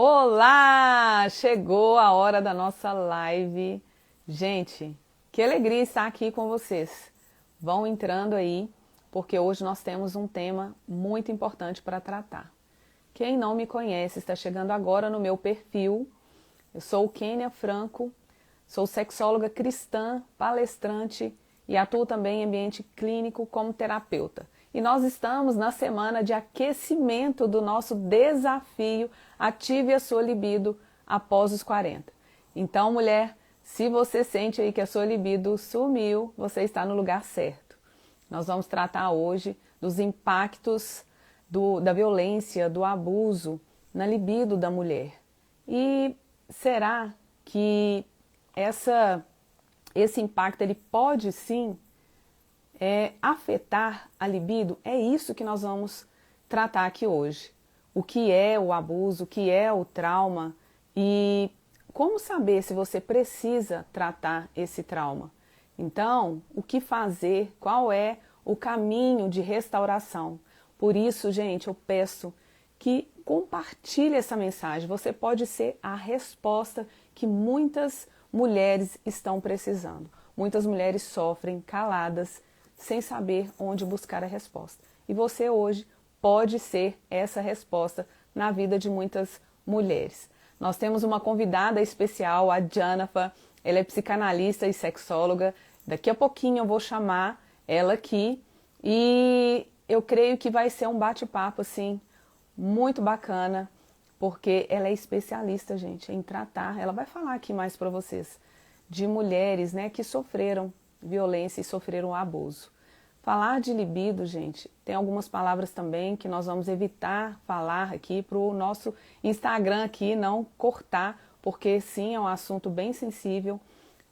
Olá! Chegou a hora da nossa live. Gente, que alegria estar aqui com vocês. Vão entrando aí, porque hoje nós temos um tema muito importante para tratar. Quem não me conhece está chegando agora no meu perfil. Eu sou Kênia Franco, sou sexóloga cristã, palestrante e atuo também em ambiente clínico como terapeuta. E nós estamos na semana de aquecimento do nosso desafio Ative a sua libido após os 40. Então, mulher, se você sente aí que a sua libido sumiu, você está no lugar certo. Nós vamos tratar hoje dos impactos da violência, do abuso na libido da mulher. E será que esse impacto ele pode sim afetar a libido? É isso que nós vamos tratar aqui hoje. O que é o abuso, o que é o trauma e como saber se você precisa tratar esse trauma. Então, o que fazer, qual é o caminho de restauração. Por isso, gente, eu peço que compartilhe essa mensagem. Você pode ser a resposta que muitas mulheres estão precisando. Muitas mulheres sofrem caladas, sem saber onde buscar a resposta. E você hoje pode ser essa resposta na vida de muitas mulheres. Nós temos uma convidada especial, a Janafa. Ela é psicanalista e sexóloga. Daqui a pouquinho eu vou chamar ela aqui e eu creio que vai ser um bate-papo assim muito bacana, porque ela é especialista, gente, em tratar. Ela vai falar aqui mais para vocês de mulheres, né, que sofreram violência e sofreram abuso. Falar de libido, gente, tem algumas palavras também que nós vamos evitar falar aqui para o nosso Instagram aqui não cortar, porque sim, é um assunto bem sensível,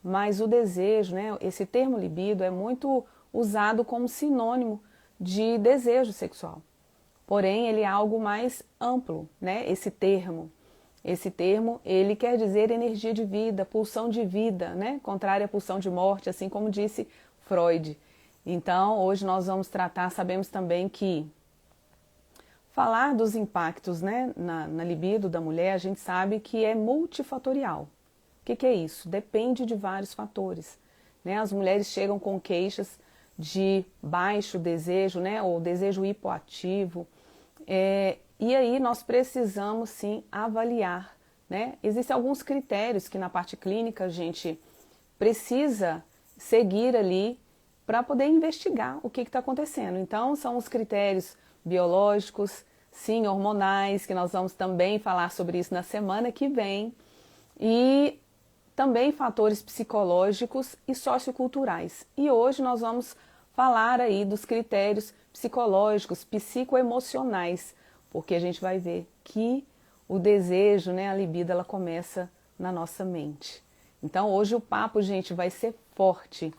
mas o desejo, né, esse termo libido é muito usado como sinônimo de desejo sexual. Porém, ele é algo mais amplo, né, esse termo. Esse termo, ele quer dizer energia de vida, pulsão de vida, né, contrária à pulsão de morte, assim como disse Freud. Então, hoje nós vamos tratar, sabemos também que falar dos impactos, né, na libido da mulher, a gente sabe que é multifatorial. O que é isso? Depende de vários fatores. Né? As mulheres chegam com queixas de baixo desejo, né, ou desejo hipoativo. E aí nós precisamos sim avaliar. Né? Existem alguns critérios que na parte clínica a gente precisa seguir ali para poder investigar o que está acontecendo. Então, são os critérios biológicos, sim, hormonais, que nós vamos também falar sobre isso na semana que vem, e também fatores psicológicos e socioculturais. E hoje nós vamos falar aí dos critérios psicológicos, psicoemocionais, porque a gente vai ver que o desejo, né, a libido, ela começa na nossa mente. Então hoje o papo, gente, vai ser forte.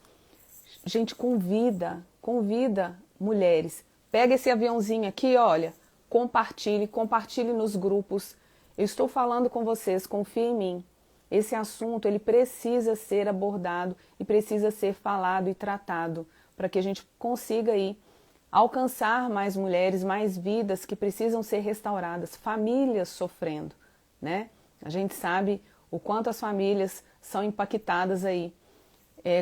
Gente, convida mulheres. Pega esse aviãozinho aqui, olha, compartilhe nos grupos. Eu estou falando com vocês, confia em mim. Esse assunto, ele precisa ser abordado e precisa ser falado e tratado para que a gente consiga aí alcançar mais mulheres, mais vidas que precisam ser restauradas, famílias sofrendo, né? A gente sabe o quanto as famílias são impactadas aí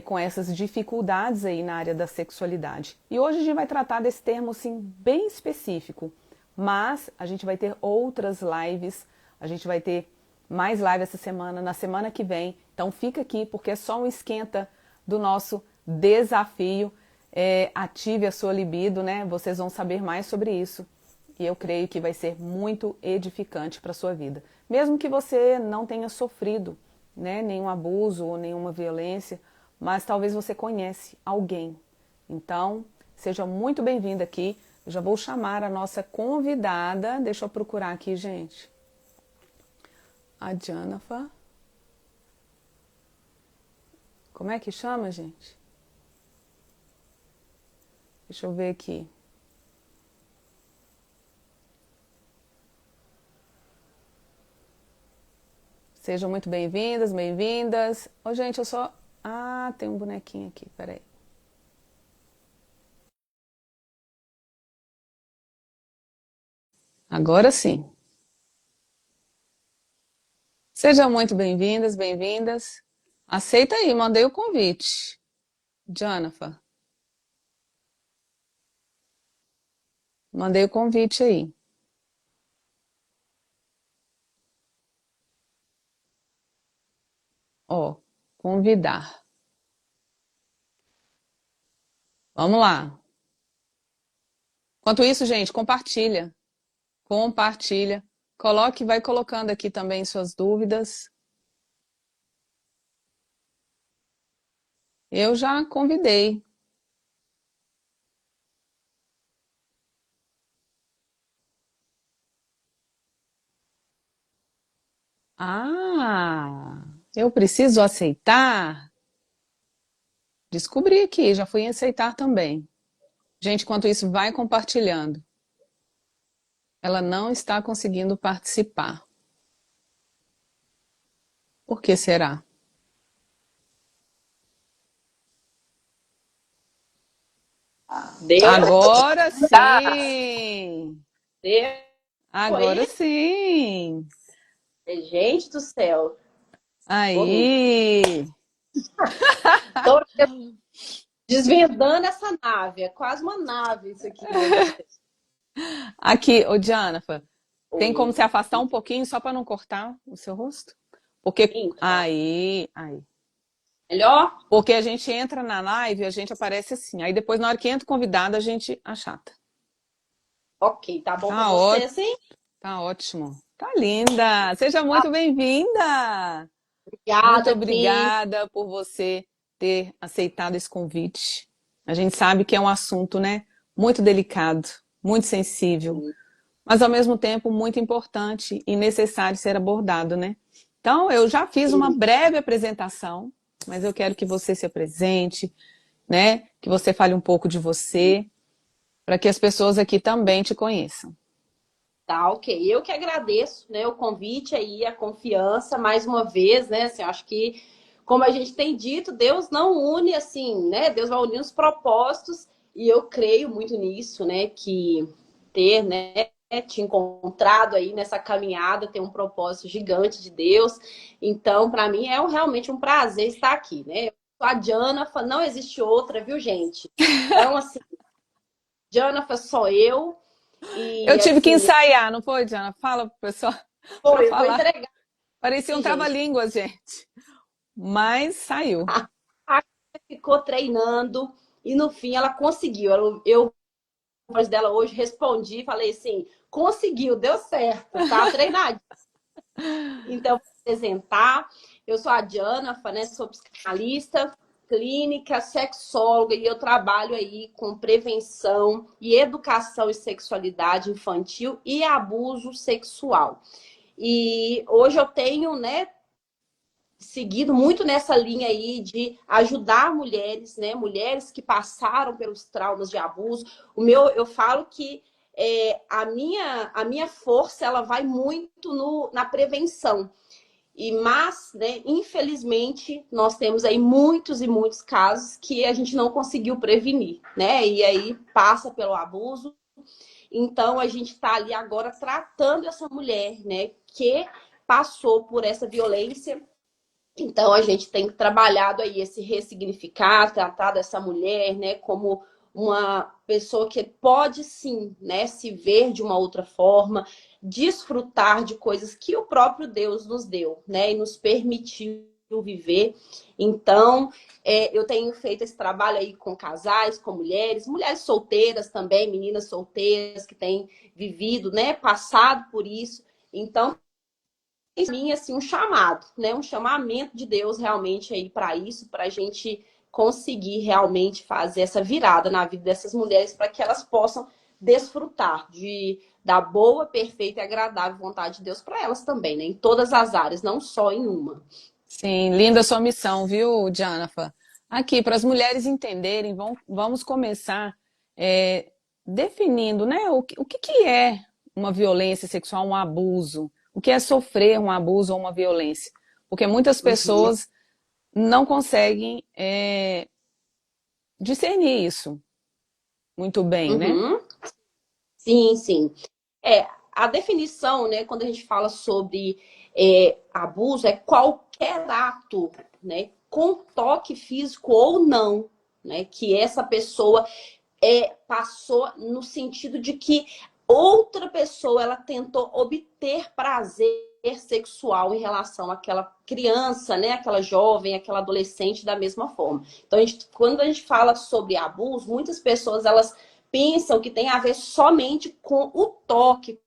com essas dificuldades aí na área da sexualidade. E hoje a gente vai tratar desse termo assim bem específico, mas a gente vai ter outras lives, a gente vai ter mais live essa semana, na semana que vem. Então fica aqui porque é só um esquenta do nosso desafio. Ative a sua libido, né? Vocês vão saber mais sobre isso. E eu creio que vai ser muito edificante para a sua vida. Mesmo que você não tenha sofrido, né, nenhum abuso ou nenhuma violência, mas talvez você conhece alguém. Então, seja muito bem-vinda aqui. Eu já vou chamar a nossa convidada. Deixa eu procurar aqui, gente. A Janafa. Como é que chama, gente? Deixa eu ver aqui. Sejam muito bem-vindas, bem-vindas. Ô, gente, eu só... Ah, tem um bonequinho aqui, peraí. Agora sim. Sejam muito bem-vindas, bem-vindas. Aceita aí, mandei o convite. Jonathan, mandei o convite aí. Ó, convidar. Vamos lá. Enquanto isso, gente, compartilha. Compartilha. Coloque, vai colocando aqui também suas dúvidas. Eu já convidei. Ah, eu preciso aceitar? Descobri aqui, já fui em aceitar também. Gente, enquanto isso, vai compartilhando. Ela não está conseguindo participar. Por que será? Deu? Agora Tá. sim! Deu Agora aí? sim! Gente do céu. Ô, Aí! tô desvendando essa nave. É quase uma nave isso aqui, meu Deus do céu. Aqui, ô Jonathan, tem como se Oi. afastar um pouquinho só para não cortar o seu rosto? Porque Então, aí. melhor? Porque a gente entra na live e a gente aparece assim. Aí depois, na hora que entra o convidado, a gente achata. Ok, tá bom pra Tá você ótimo, assim? tá ótimo. Tá linda! Seja muito bem-vinda! Muito Obrigada aqui. obrigada por você ter aceitado esse convite. A gente sabe que é um assunto, né, muito delicado, muito sensível, mas ao mesmo tempo muito importante e necessário ser abordado, né? Então, eu já fiz uma Sim, breve apresentação, mas eu quero que você se apresente, né? Que você fale um pouco de você, para que as pessoas aqui também te conheçam. tá, ok. Eu que agradeço, né, o convite aí, a confiança, mais uma vez, né? Assim, eu acho que, como a gente tem dito, Deus não une assim, né? Deus vai unir os propósitos, e eu creio muito nisso, né? Que ter, né? Te encontrado aí nessa caminhada, tem um propósito gigante de Deus. Então, para mim, é realmente um prazer estar aqui, né? Eu sou a Diana, não existe outra, viu, gente? Então, assim, Diana sou eu, Eu e tive que assim, ensaiar, não foi, Diana? Fala pro pessoal para foi, eu vou falar. entregar, Parecia um gente. trava-língua, gente. Mas saiu. A ficou treinando e no fim ela conseguiu. Eu depois dela hoje respondi, falei assim, conseguiu, deu certo, tá treinadinho. Então, vou apresentar, eu sou a Diana, né, sou psicanalista, clínica, sexóloga e eu trabalho aí com prevenção e educação e sexualidade infantil e abuso sexual. E hoje eu tenho, né, seguido muito nessa linha aí de ajudar mulheres, né? Mulheres que passaram pelos traumas de abuso. Eu falo que a minha força ela vai muito na prevenção. Mas, né, infelizmente, nós temos aí muitos e muitos casos que a gente não conseguiu prevenir, né? E aí passa pelo abuso. Então, a gente está ali agora tratando essa mulher, né, que passou por essa violência. Então, a gente tem trabalhado aí esse ressignificar, tratar dessa mulher, né, como uma pessoa que pode sim, né, se ver de uma outra forma, desfrutar de coisas que o próprio Deus nos deu, né, e nos permitiu viver. Então, eu tenho feito esse trabalho aí com casais, com mulheres, mulheres solteiras também, meninas solteiras que têm vivido, né, passado por isso. Então, em mim, assim, um chamado, né? Um chamamento de Deus realmente aí para isso, para a gente conseguir realmente fazer essa virada na vida dessas mulheres para que elas possam desfrutar da boa, perfeita e agradável vontade de Deus para elas também, né? Em todas as áreas, não só em uma. Sim, linda sua missão, viu, Janafa? Aqui, para as mulheres entenderem, vamos começar é, definindo, né, o que que é uma violência sexual, um abuso? O que é sofrer um abuso ou uma violência? Porque muitas Uhum, pessoas não conseguem discernir isso muito bem, né? uhum. Sim, sim. É, a definição, né, quando a gente fala sobre abuso, é qualquer ato, né, com toque físico ou não, né, que essa pessoa passou no sentido de que outra pessoa ela tentou obter prazer sexual em relação àquela criança, né, aquela jovem, aquela adolescente da mesma forma. Então, quando a gente fala sobre abuso, muitas pessoas elas pensam que tem a ver somente com o toque,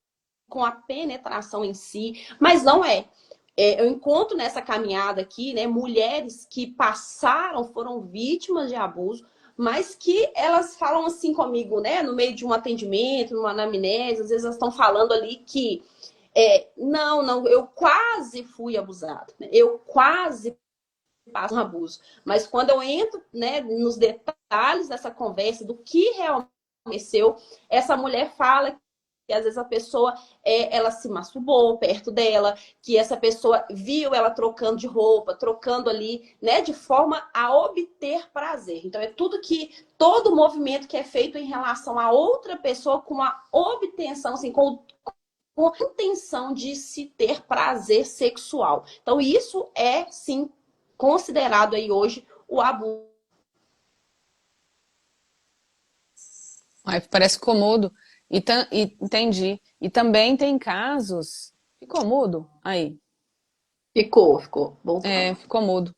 com a penetração em si, mas não é. Eu encontro nessa caminhada aqui, né, mulheres que passaram, foram vítimas de abuso, mas que elas falam assim comigo, né, no meio de um atendimento, numa anamnese, às vezes elas estão falando ali que não, eu quase fui abusada, né? Eu quase passo um abuso. Mas quando eu entro, né, nos detalhes dessa conversa, do que realmente aconteceu, essa mulher fala que às vezes a pessoa ela se masturbou perto dela, que essa pessoa viu ela trocando de roupa, trocando ali, né, de forma a obter prazer. Então é todo movimento que é feito em relação a outra pessoa com a obtenção, assim, com a intenção de se ter prazer sexual. Então isso é sim considerado aí hoje o abuso. Aí parece cômodo. Entendi. E também tem casos. Ficou mudo? Aí. Ficou, voltando. Ficou mudo.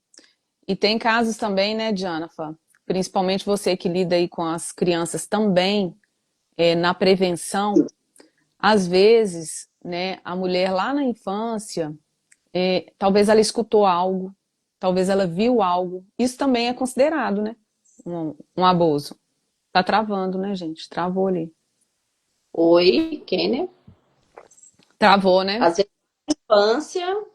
E tem casos também, né, Janafa? Principalmente você que lida aí com as crianças também, na prevenção. Às vezes, né, a mulher lá na infância, talvez ela escutou algo, talvez ela viu algo. Isso também é considerado, né? Um abuso. Tá travando, né, gente? Travou ali. Oi, Kenner. Travou, né? Às vezes na infância,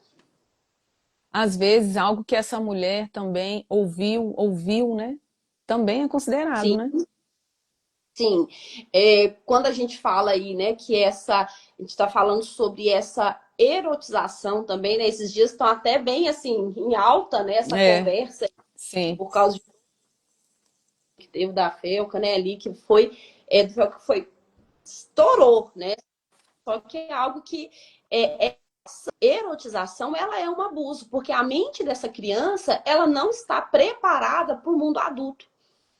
Às vezes, algo que essa mulher também ouviu, né? Também é considerado, sim, né? sim. Quando a gente fala aí, né, a gente está falando sobre essa erotização também, né? Esses dias estão até bem assim em alta, né? Essa É, conversa sim. por causa que teve da Felca, né? Ali que foi estourou, né? Só que é algo que essa erotização ela é um abuso, porque a mente dessa criança ela não está preparada para o mundo adulto.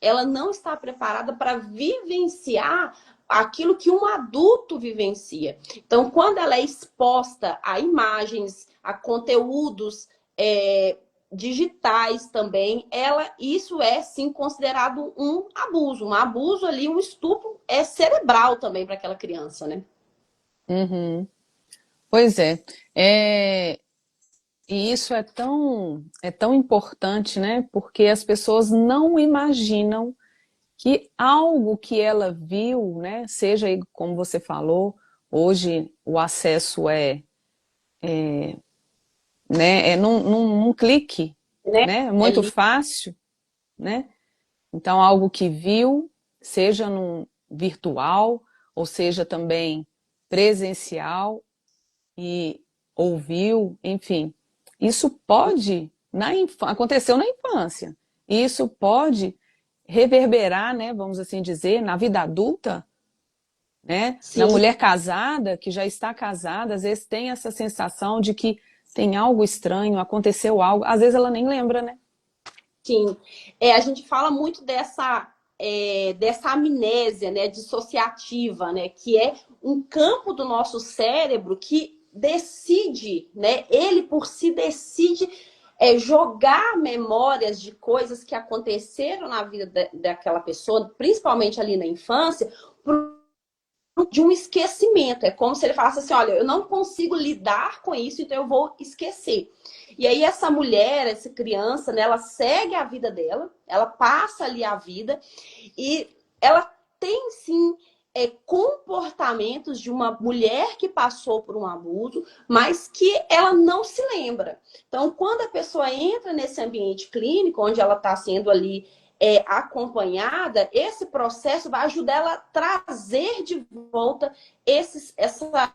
Ela não está preparada para vivenciar aquilo que um adulto vivencia. Então, quando ela é exposta a imagens, a conteúdos digitais também, isso é sim considerado um abuso ali, um estupro cerebral também para aquela criança, né? Uhum. Pois é. E isso é tão importante, né? Porque as pessoas não imaginam que algo que ela viu, né? Seja aí, como você falou, hoje o acesso né? É num clique, Né? né? É Muito fácil, né? Então, algo que viu, seja num virtual, ou seja também presencial, e ouviu, enfim. Isso pode, aconteceu na infância. E isso pode reverberar, né, vamos assim dizer, na vida adulta, né? Na sim, mulher casada, que já está casada, às vezes tem essa sensação de que tem algo estranho, aconteceu algo, às vezes ela nem lembra, né? sim. A gente fala muito dessa amnésia, né, dissociativa, né, que é um campo do nosso cérebro que decide, né, ele por si decide jogar memórias de coisas que aconteceram na vida daquela pessoa, principalmente ali na infância, de um esquecimento. É como se ele falasse assim: olha, eu não consigo lidar com isso, então eu vou esquecer. E aí, essa mulher, essa criança, né, ela segue a vida dela, ela passa ali a vida e ela tem sim comportamentos de uma mulher que passou por um abuso, mas que ela não se lembra. Então, quando a pessoa entra nesse ambiente clínico, onde ela está sendo ali acompanhada, esse processo vai ajudar ela a trazer de volta essa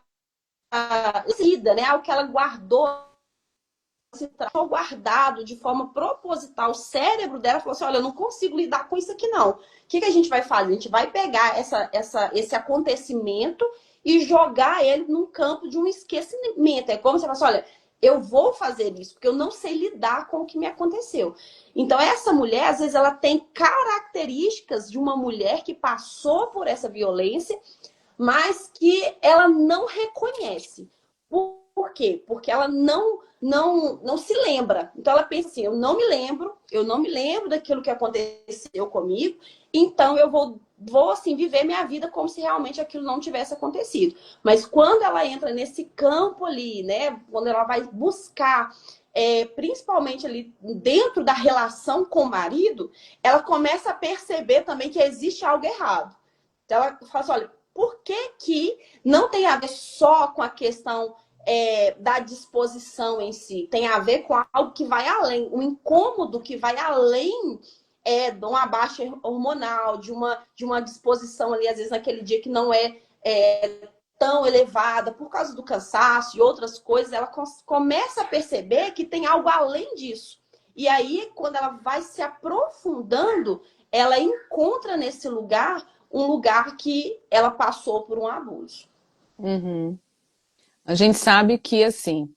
vida, né? Algo que ela guardou, se tratou guardado de forma proposital. O cérebro dela falou assim: olha, eu não consigo lidar com isso aqui, não. O que a gente vai fazer? A gente vai pegar esse acontecimento e jogar ele num campo de um esquecimento. É como se você falasse, olha, eu vou fazer isso, porque eu não sei lidar com o que me aconteceu. Então, essa mulher, às vezes, ela tem características de uma mulher que passou por essa violência, mas que ela não reconhece. Por quê? Porque ela não se lembra. Então ela pensa assim, eu não me lembro daquilo que aconteceu comigo, então eu vou assim viver minha vida como se realmente aquilo não tivesse acontecido. Mas quando ela entra nesse campo ali, né, quando ela vai buscar principalmente ali dentro da relação com o marido, ela começa a perceber também que existe algo errado. Então ela fala assim, olha, por que que não tem a ver só com a questão da disposição em si? Tem a ver com algo que vai além, um incômodo que vai além de uma baixa hormonal, de uma disposição ali, às vezes naquele dia que não tão elevada, por causa do cansaço e outras coisas, ela começa a perceber que tem algo além disso. E aí, quando ela vai se aprofundando, ela encontra nesse lugar um lugar que ela passou por um abuso. Uhum. A gente sabe que, assim,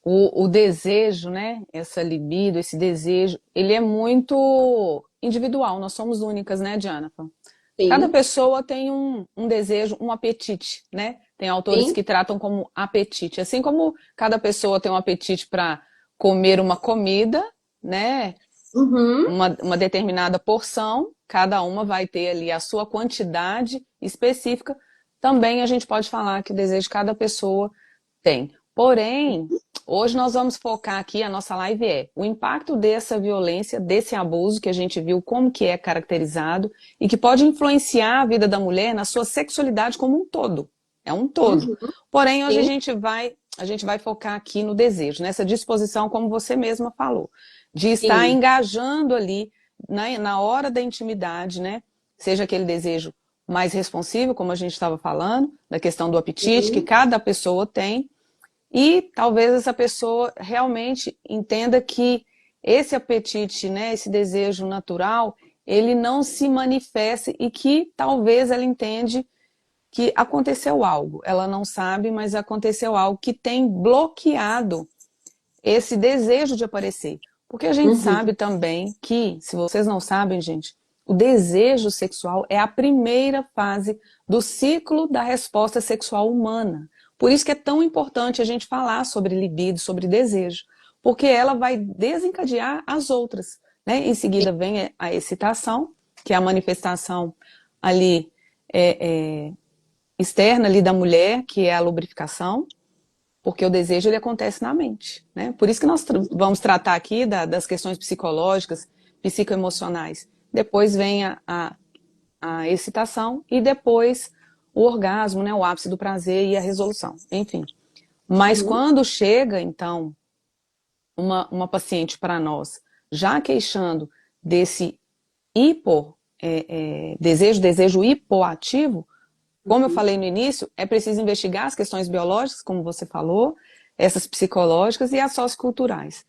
o desejo, né? Essa libido, esse desejo, ele é muito individual. Nós somos únicas, né, Diana? Cada Sim, pessoa tem um desejo, um apetite, né? Tem autores sim. que tratam como apetite. Assim como cada pessoa tem um apetite para comer uma comida, né? Uhum. Uma determinada porção, cada uma vai ter ali a sua quantidade específica. Também a gente pode falar que o desejo de cada pessoa tem. Porém, hoje nós vamos focar aqui, a nossa live o impacto dessa violência, desse abuso que a gente viu como que é caracterizado e que pode influenciar a vida da mulher na sua sexualidade como um todo. É um todo. Uhum. Porém, hoje Sim. a gente vai focar aqui no desejo, nessa disposição, como você mesma falou, de estar Sim. engajando ali na hora da intimidade, né? Seja aquele desejo mais responsivo, como a gente estava falando, da questão do apetite que Uhum. cada pessoa tem, e talvez essa pessoa realmente entenda que esse apetite, né, esse desejo natural, ele não se manifeste e que talvez ela entende que aconteceu algo. Ela não sabe, mas aconteceu algo que tem bloqueado esse desejo de aparecer. Porque a gente Uhum. sabe também que, se vocês não sabem, gente, o desejo sexual é a primeira fase do ciclo da resposta sexual humana. Por isso que é tão importante a gente falar sobre libido, sobre desejo, porque ela vai desencadear as outras, né? Em seguida vem a excitação, que é a manifestação ali externa ali da mulher, que é a lubrificação, porque o desejo ele acontece na mente, né? Por isso que nós vamos tratar aqui das questões psicológicas, psicoemocionais. Depois vem a excitação e depois o orgasmo, né? O ápice do prazer e a resolução, enfim. Mas Uhum. quando chega, então, uma paciente para nós já queixando desse desejo hipoativo, como eu Uhum. falei no início, é preciso investigar as questões biológicas, como você falou, essas psicológicas e as socioculturais.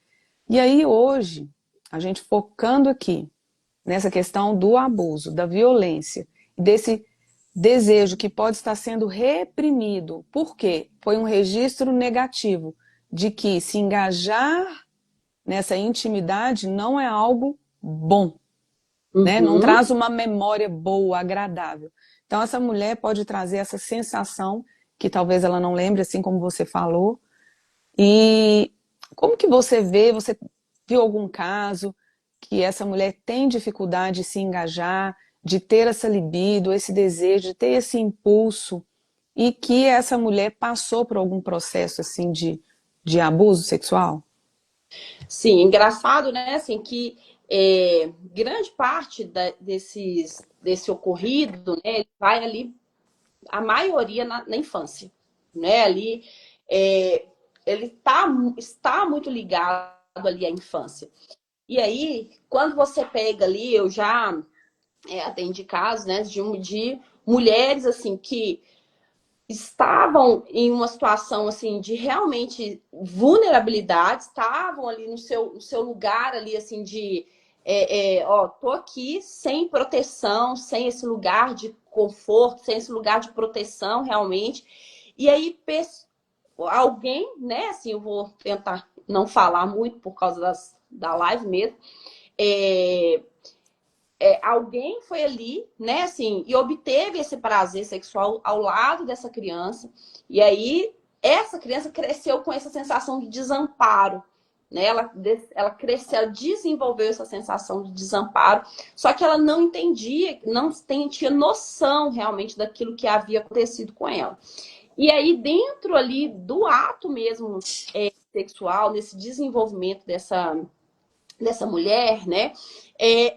E aí, hoje, a gente focando aqui nessa questão do abuso, da violência, desse desejo que pode estar sendo reprimido, porque foi um registro negativo de que se engajar nessa intimidade não é algo bom, né? Não Uhum. traz uma memória boa, agradável. Então, essa mulher pode trazer essa sensação que talvez ela não lembre, assim como você falou. E como que você vê, você viu algum caso que essa mulher tem dificuldade de se engajar, de ter essa libido, esse desejo, de ter esse impulso, e que essa mulher passou por algum processo assim de abuso sexual? Sim, engraçado, né? Assim, que grande parte desse ocorrido, né, ele vai ali, a maioria na infância, né? Ali, é, ele está muito ligado ali à infância. E aí, quando você pega ali, eu já atendi casos, né, de mulheres, assim, que estavam em uma situação assim de realmente vulnerabilidade, estavam ali no seu lugar ali assim de ó, tô aqui sem proteção, sem esse lugar de conforto, sem esse lugar de proteção, realmente. E aí, alguém, né, assim, eu vou tentar não falar muito por causa da live mesmo, alguém foi ali, né, assim, e obteve esse prazer sexual ao lado dessa criança, e aí essa criança cresceu com essa sensação de desamparo, né? Ela cresceu, ela desenvolveu essa sensação de desamparo, só que ela não entendia, não tinha noção realmente daquilo que havia acontecido com ela. E aí, dentro ali do ato mesmo sexual, nesse desenvolvimento dessa mulher, né?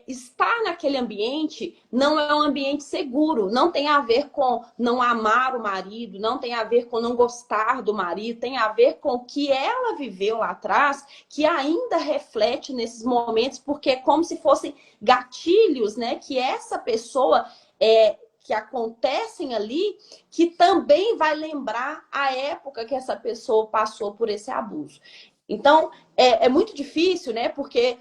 Estar naquele ambiente não é um ambiente seguro, não tem a ver com não amar o marido, não tem a ver com não gostar do marido, tem a ver com o que ela viveu lá atrás, que ainda reflete nesses momentos, porque é como se fossem gatilhos, né? Que essa pessoa que acontecem ali, que também vai lembrar a época que essa pessoa passou por esse abuso. Então, é muito difícil, né? Porque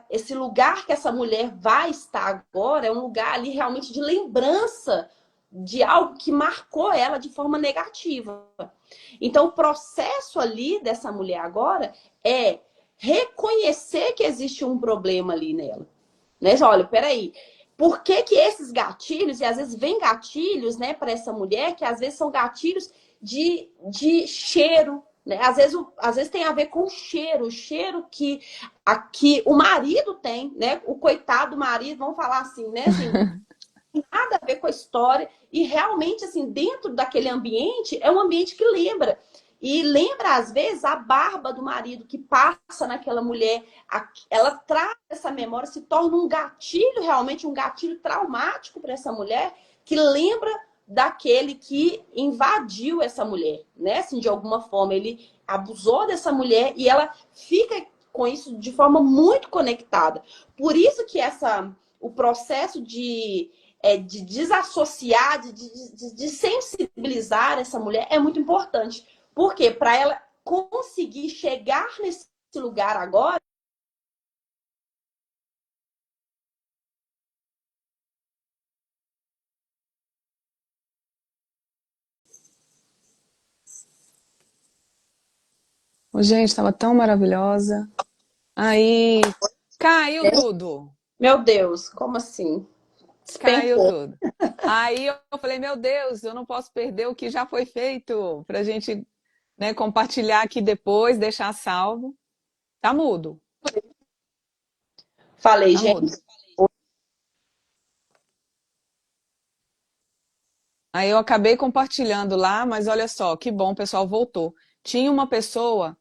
esse lugar que essa mulher vai estar agora é um lugar ali realmente de lembrança de algo que marcou ela de forma negativa. Então, o processo ali dessa mulher agora é reconhecer que existe um problema ali nela. Né? Olha, peraí. Por que esses gatilhos, e às vezes vem gatilhos, né, para essa mulher, que às vezes são gatilhos de cheiro, né? Às vezes tem a ver com o cheiro que aqui o marido tem, né? O coitado do marido, vamos falar assim, né? Assim, tem nada a ver com a história. E realmente, assim, dentro daquele ambiente, é um ambiente que lembra. E lembra, às vezes, a barba do marido que passa naquela mulher. Ela traz essa memória, se torna um gatilho, realmente um gatilho traumático para essa mulher, que lembra daquele que invadiu essa mulher, né? Assim, de alguma forma, ele abusou dessa mulher e ela fica com isso de forma muito conectada. Por isso que o processo de desassociar, de sensibilizar essa mulher é muito importante. Por quê? Para ela conseguir chegar nesse lugar agora. Gente, estava tão maravilhosa. Aí caiu tudo. Meu Deus, como assim? Caiu Despencou. tudo. Aí eu falei, meu Deus, eu não posso perder o que já foi feito para a gente, né, compartilhar aqui depois, deixar salvo. Tá mudo, Falei, tá mudo. gente. Aí eu acabei compartilhando lá, mas olha só, que bom, o pessoal voltou. Tinha uma pessoa,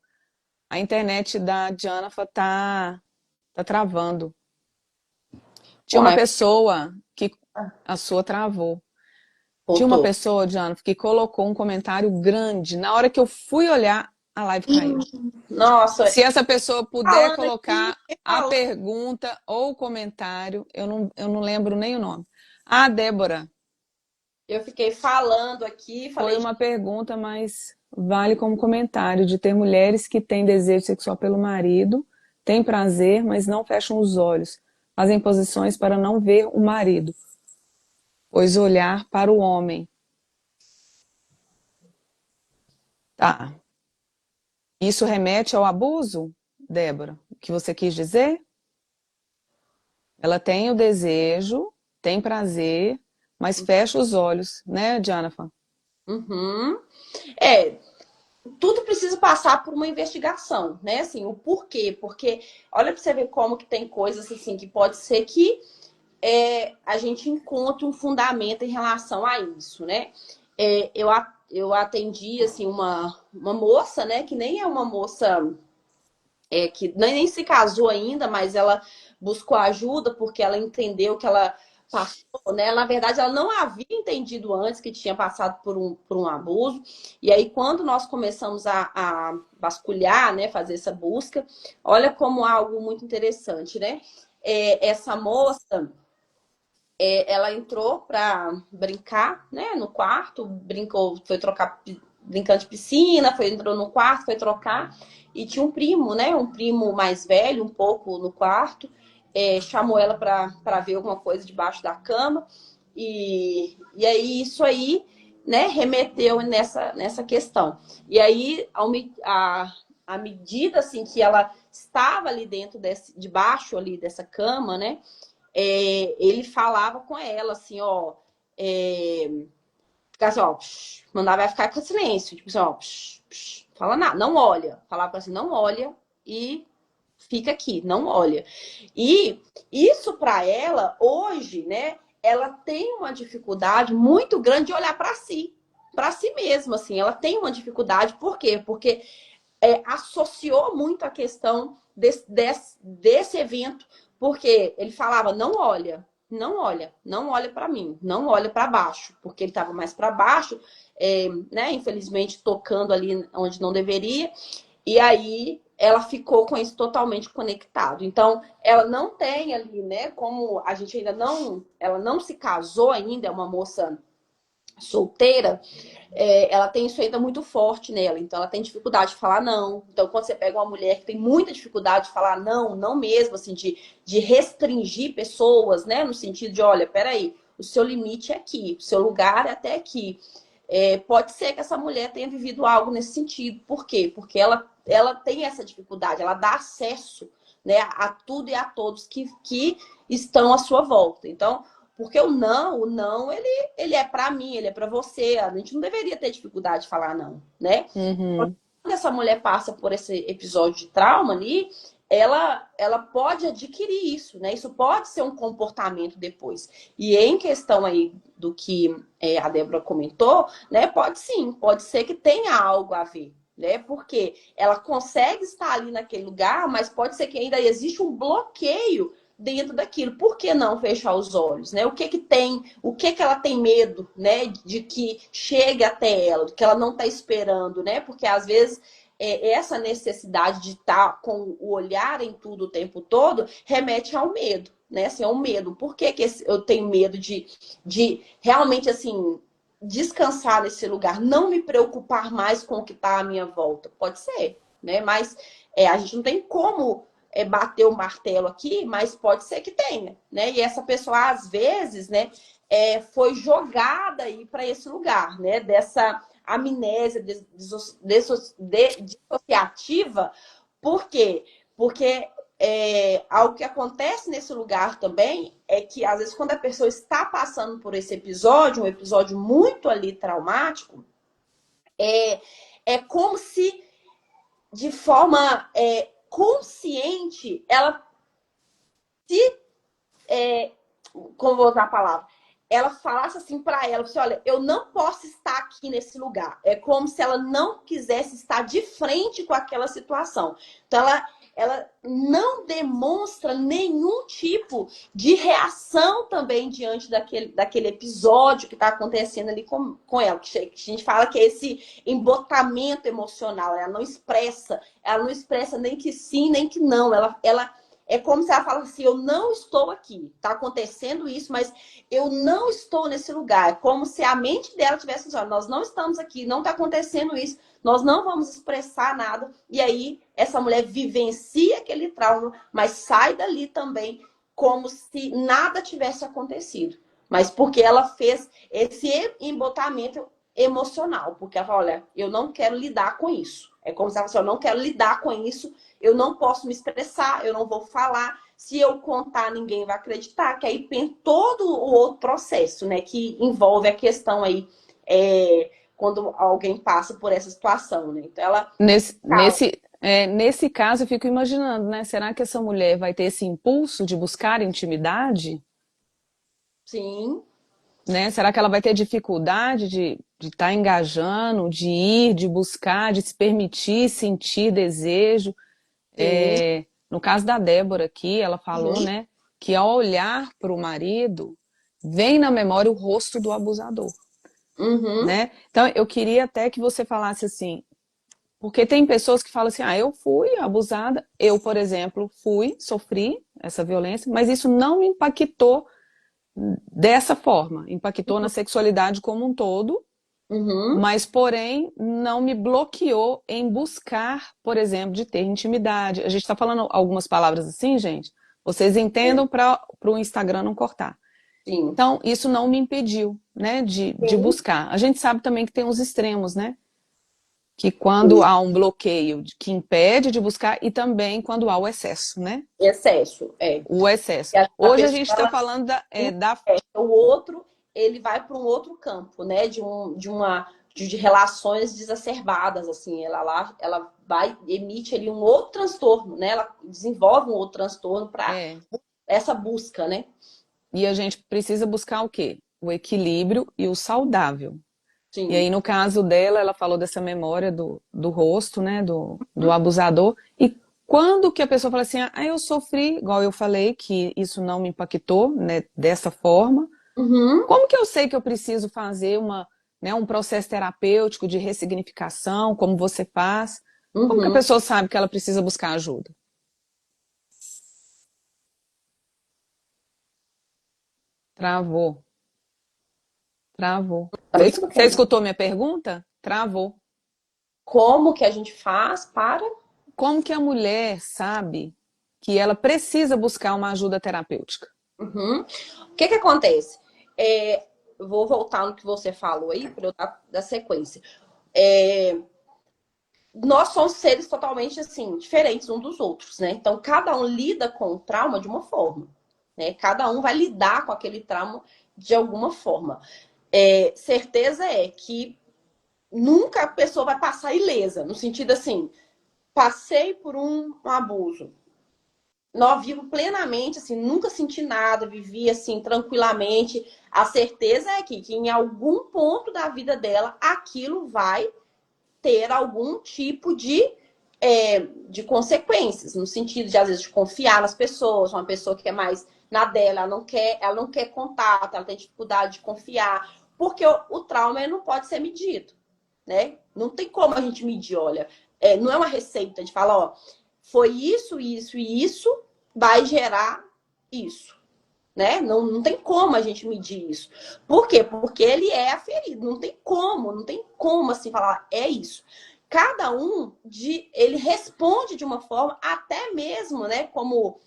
a internet da Janafa tá travando. Tinha uma Uai, pessoa que a sua travou. Tinha uma voltou. pessoa, Janafa, que colocou um comentário grande. Na hora que eu fui olhar, a live caiu. Nossa, Se essa pessoa puder falando aqui, colocar a falando. pergunta ou o comentário, eu não lembro nem o nome. Ah, Débora, Eu fiquei falando aqui, foi falei, uma pergunta, mas vale como comentário de ter mulheres que têm desejo sexual pelo marido, têm prazer, mas não fecham os olhos, fazem posições para não ver o marido, pois olhar para o homem. Tá. Isso remete ao abuso, Débora? O que você quis dizer? Ela tem o desejo, tem prazer, mas fecha os olhos, né, Jonathan? uhum. Tudo precisa passar por uma investigação, né? Assim, o porquê. Porque olha para você ver como que tem coisas assim que pode ser que a gente encontre um fundamento em relação a isso, né? Eu atendi assim uma moça, né? Que nem é uma moça que nem se casou ainda, mas ela buscou ajuda porque ela entendeu que ela passou, né? Na verdade, ela não havia entendido antes que tinha passado por um abuso. E aí, quando nós começamos a vasculhar, né, fazer essa busca, olha como algo muito interessante, né? Essa moça, ela entrou para brincar, né, no quarto, brincou, foi trocar, brincando de piscina, entrou no quarto, foi trocar, e tinha um primo, né, um primo mais velho, um pouco no quarto, chamou ela para ver alguma coisa debaixo da cama, E aí isso aí, né, remeteu nessa questão. E aí, à medida assim que ela estava ali dentro debaixo ali dessa cama, né, ele falava com ela assim, ó, ficar assim, ó, psh, mandava ela ficar com silêncio, tipo assim, ó, psh, psh, fala nada, não olha. Falava assim, não olha e fica aqui, não olha. E isso para ela, hoje, né, ela tem uma dificuldade muito grande de olhar para si mesma, assim. Ela tem uma dificuldade, por quê? Porque associou muito a questão desse evento, porque ele falava, não olha, não olha, não olha para mim, não olha para baixo, porque ele estava mais para baixo, né, infelizmente tocando ali onde não deveria, e aí ela ficou com isso totalmente conectado. Então, ela não tem ali, né, como a gente ainda não, ela não se casou ainda, é uma moça solteira, ela tem isso ainda muito forte nela. Então, ela tem dificuldade de falar não. Então, quando você pega uma mulher que tem muita dificuldade de falar não, não mesmo, assim, de restringir pessoas, né? No sentido de, olha, peraí, o seu limite é aqui, o seu lugar é até aqui. Pode ser que essa mulher tenha vivido algo nesse sentido. Por quê? Porque ela tem essa dificuldade, ela dá acesso, né, a tudo e a todos que estão à sua volta. Então, porque o não, ele é para mim, ele é para você. A gente não deveria ter dificuldade de falar não, né? Uhum. Quando essa mulher passa por esse episódio de trauma ali, ela pode adquirir isso, né? Isso pode ser um comportamento depois. E em questão aí do que a Débora comentou, né? Pode sim, pode ser que tenha algo a ver, né? Porque ela consegue estar ali naquele lugar, mas pode ser que ainda existe um bloqueio dentro daquilo. Por que não fechar os olhos, né? O que que tem, o que que ela tem medo, né, de que chegue até ela, do que ela não está esperando, né? Porque às vezes essa necessidade de estar com o olhar em tudo o tempo todo remete ao medo, né? Assim, ao medo. Por que que eu tenho medo de realmente, assim, descansar nesse lugar, não me preocupar mais com o que está à minha volta? Pode ser, né? Mas a gente não tem como bater o martelo aqui, mas pode ser que tenha, né? E essa pessoa, às vezes, né, foi jogada aí para esse lugar, né? Dessa amnésia dissociativa. Por quê? Porque algo que acontece nesse lugar também é que, às vezes, quando a pessoa está passando por esse episódio, um episódio muito ali traumático, é como se, de forma consciente, ela se, como vou usar a palavra, ela falasse assim para ela, assim, olha, eu não posso estar aqui nesse lugar. É como se ela não quisesse estar de frente com aquela situação. Então, ela não demonstra nenhum tipo de reação também diante daquele episódio que está acontecendo ali com ela. Que a gente fala que é esse embotamento emocional. Ela não expressa nem que sim, nem que não. Ela é como se ela falasse assim, eu não estou aqui. Está acontecendo isso, mas eu não estou nesse lugar. É como se a mente dela tivesse assim, nós não estamos aqui, não está acontecendo isso, nós não vamos expressar nada. E aí, essa mulher vivencia aquele trauma, mas sai dali também como se nada tivesse acontecido. Mas porque ela fez esse embotamento emocional. Porque ela fala, olha, eu não quero lidar com isso. É como se ela falasse, eu não quero lidar com isso, eu não posso me expressar, eu não vou falar. Se eu contar, ninguém vai acreditar. Que aí tem todo o outro processo, né? Que envolve a questão aí, quando alguém passa por essa situação, né? Então, ela... Nesse caso, eu fico imaginando, né? Será que essa mulher vai ter esse impulso de buscar intimidade? Sim. Né? Será que ela vai ter dificuldade de estar engajando, de ir, de buscar, de se permitir sentir desejo? Sim. No caso da Débora aqui, ela falou, Uhum. né, que ao olhar para o marido, vem na memória o rosto do abusador, Uhum. né? Então, eu queria até que você falasse assim, porque tem pessoas que falam assim, ah, eu fui abusada, eu, por exemplo, sofri essa violência, mas isso não me impactou dessa forma, impactou na sexualidade como um todo, Uhum. mas, porém, não me bloqueou em buscar, por exemplo, de ter intimidade. A gente está falando algumas palavras assim, gente, vocês entendam para o Instagram não cortar. Sim. Então, isso não me impediu, né, de Sim. buscar. A gente sabe também que tem os extremos, né? Que quando há um bloqueio que impede de buscar e também quando há o excesso, né? Excesso, é. O excesso. E a Hoje a pessoa gente está ela falando da. investe. O outro, ele vai para um outro campo, né? De relações desacerbadas, assim. Ela vai, emite ali um outro transtorno, né? Ela desenvolve um outro transtorno para É, essa busca, né? e a gente precisa buscar o quê? O equilíbrio e o saudável. E aí, Sim. no caso dela, ela falou dessa memória do rosto, né, do abusador. E quando que a pessoa fala assim, ah, eu sofri, igual eu falei, que isso não me impactou, né, dessa forma, Uhum, como que eu sei que eu preciso fazer um processo terapêutico de ressignificação, como você faz? Como que a uhum. pessoa sabe que ela precisa buscar ajuda? Travou, travou. Como que Você a gente, escutou minha pergunta? Travou. como que a gente faz para... Como que a mulher sabe que ela precisa buscar uma ajuda terapêutica? Uhum. O que que acontece? Eu vou voltar no que você falou aí, para eu dar sequência. É, nós somos seres totalmente assim, diferentes uns dos outros, né? Então, cada um lida com o trauma de uma forma, né? Cada um vai lidar com aquele trauma de alguma forma. Certeza é que nunca a pessoa vai passar ilesa, no sentido assim, passei por um abuso. Nós vivo plenamente, assim, nunca senti nada, vivi assim tranquilamente. A certeza é que em algum ponto da vida dela aquilo vai ter algum tipo de consequências, no sentido de, às vezes, de confiar nas pessoas, uma pessoa que é mais na dela, ela não quer contato, ela tem dificuldade de confiar, porque o trauma não pode ser medido, né? Não tem como a gente medir, olha, não é uma receita de falar, ó, foi isso, isso e isso, vai gerar isso. Né? Não tem como a gente medir isso. Por quê? Porque ele é aferido. Não tem como assim falar, é isso. Cada um ele responde de uma forma, até mesmo, né? Como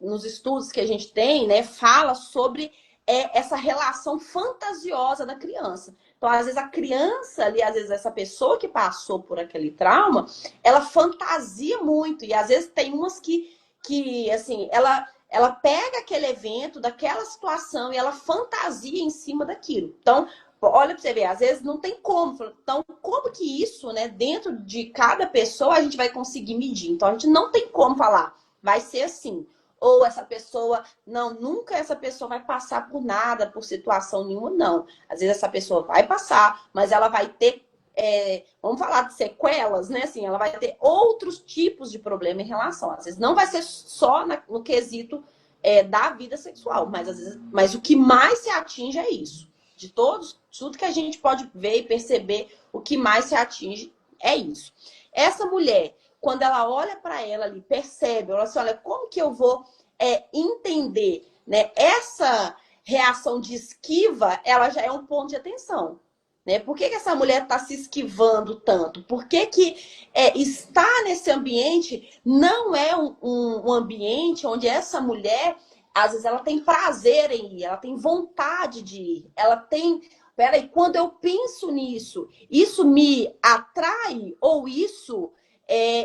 nos estudos que a gente tem, né? Fala sobre essa relação fantasiosa da criança. Então, às vezes, a criança ali, às vezes, essa pessoa que passou por aquele trauma, ela fantasia muito. E às vezes tem umas que assim, ela pega aquele evento, daquela situação, e ela fantasia em cima daquilo. Então, olha para você ver, às vezes não tem como. Então, como que isso, né, dentro de cada pessoa, a gente vai conseguir medir? Então, a gente não tem como falar, vai ser assim. Ou essa pessoa, não, nunca essa pessoa vai passar por nada, por situação nenhuma, não. Às vezes essa pessoa vai passar, mas ela vai ter vamos falar de sequelas, né? Assim, ela vai ter outros tipos de problema em relação. Às vezes não vai ser só no quesito da vida sexual, mas às vezes, mas o que mais se atinge é isso. De tudo que a gente pode ver e perceber, o que mais se atinge é isso. Essa mulher, quando ela olha para ela ali, percebe, ela assim, olha, como que eu vou entender, né? Essa reação de esquiva, ela já é um ponto de atenção. Né? Por que essa mulher está se esquivando tanto? Por que estar nesse ambiente não é um ambiente onde essa mulher, às vezes, ela tem prazer em ir, ela tem vontade de ir, ela tem. Peraí, quando eu penso nisso, isso me atrai ou isso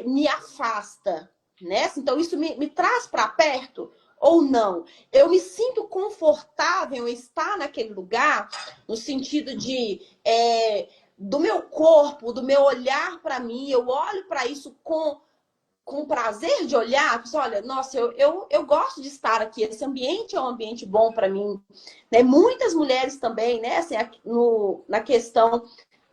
me afasta? Né? Então, isso me traz para perto ou não? Eu me sinto confortável em estar naquele lugar, no sentido de do meu corpo, do meu olhar para mim, eu olho para isso com prazer de olhar, olha, nossa, eu gosto de estar aqui, esse ambiente é um ambiente bom para mim. Né? Muitas mulheres também, né, assim, na questão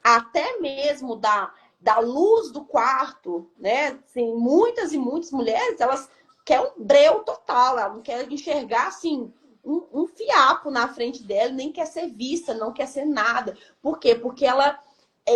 até mesmo da luz do quarto, né? Assim, muitas e muitas mulheres, elas querem um breu total, elas não querem enxergar assim um fiapo na frente dela, nem quer ser vista, não quer ser nada. Por quê? Porque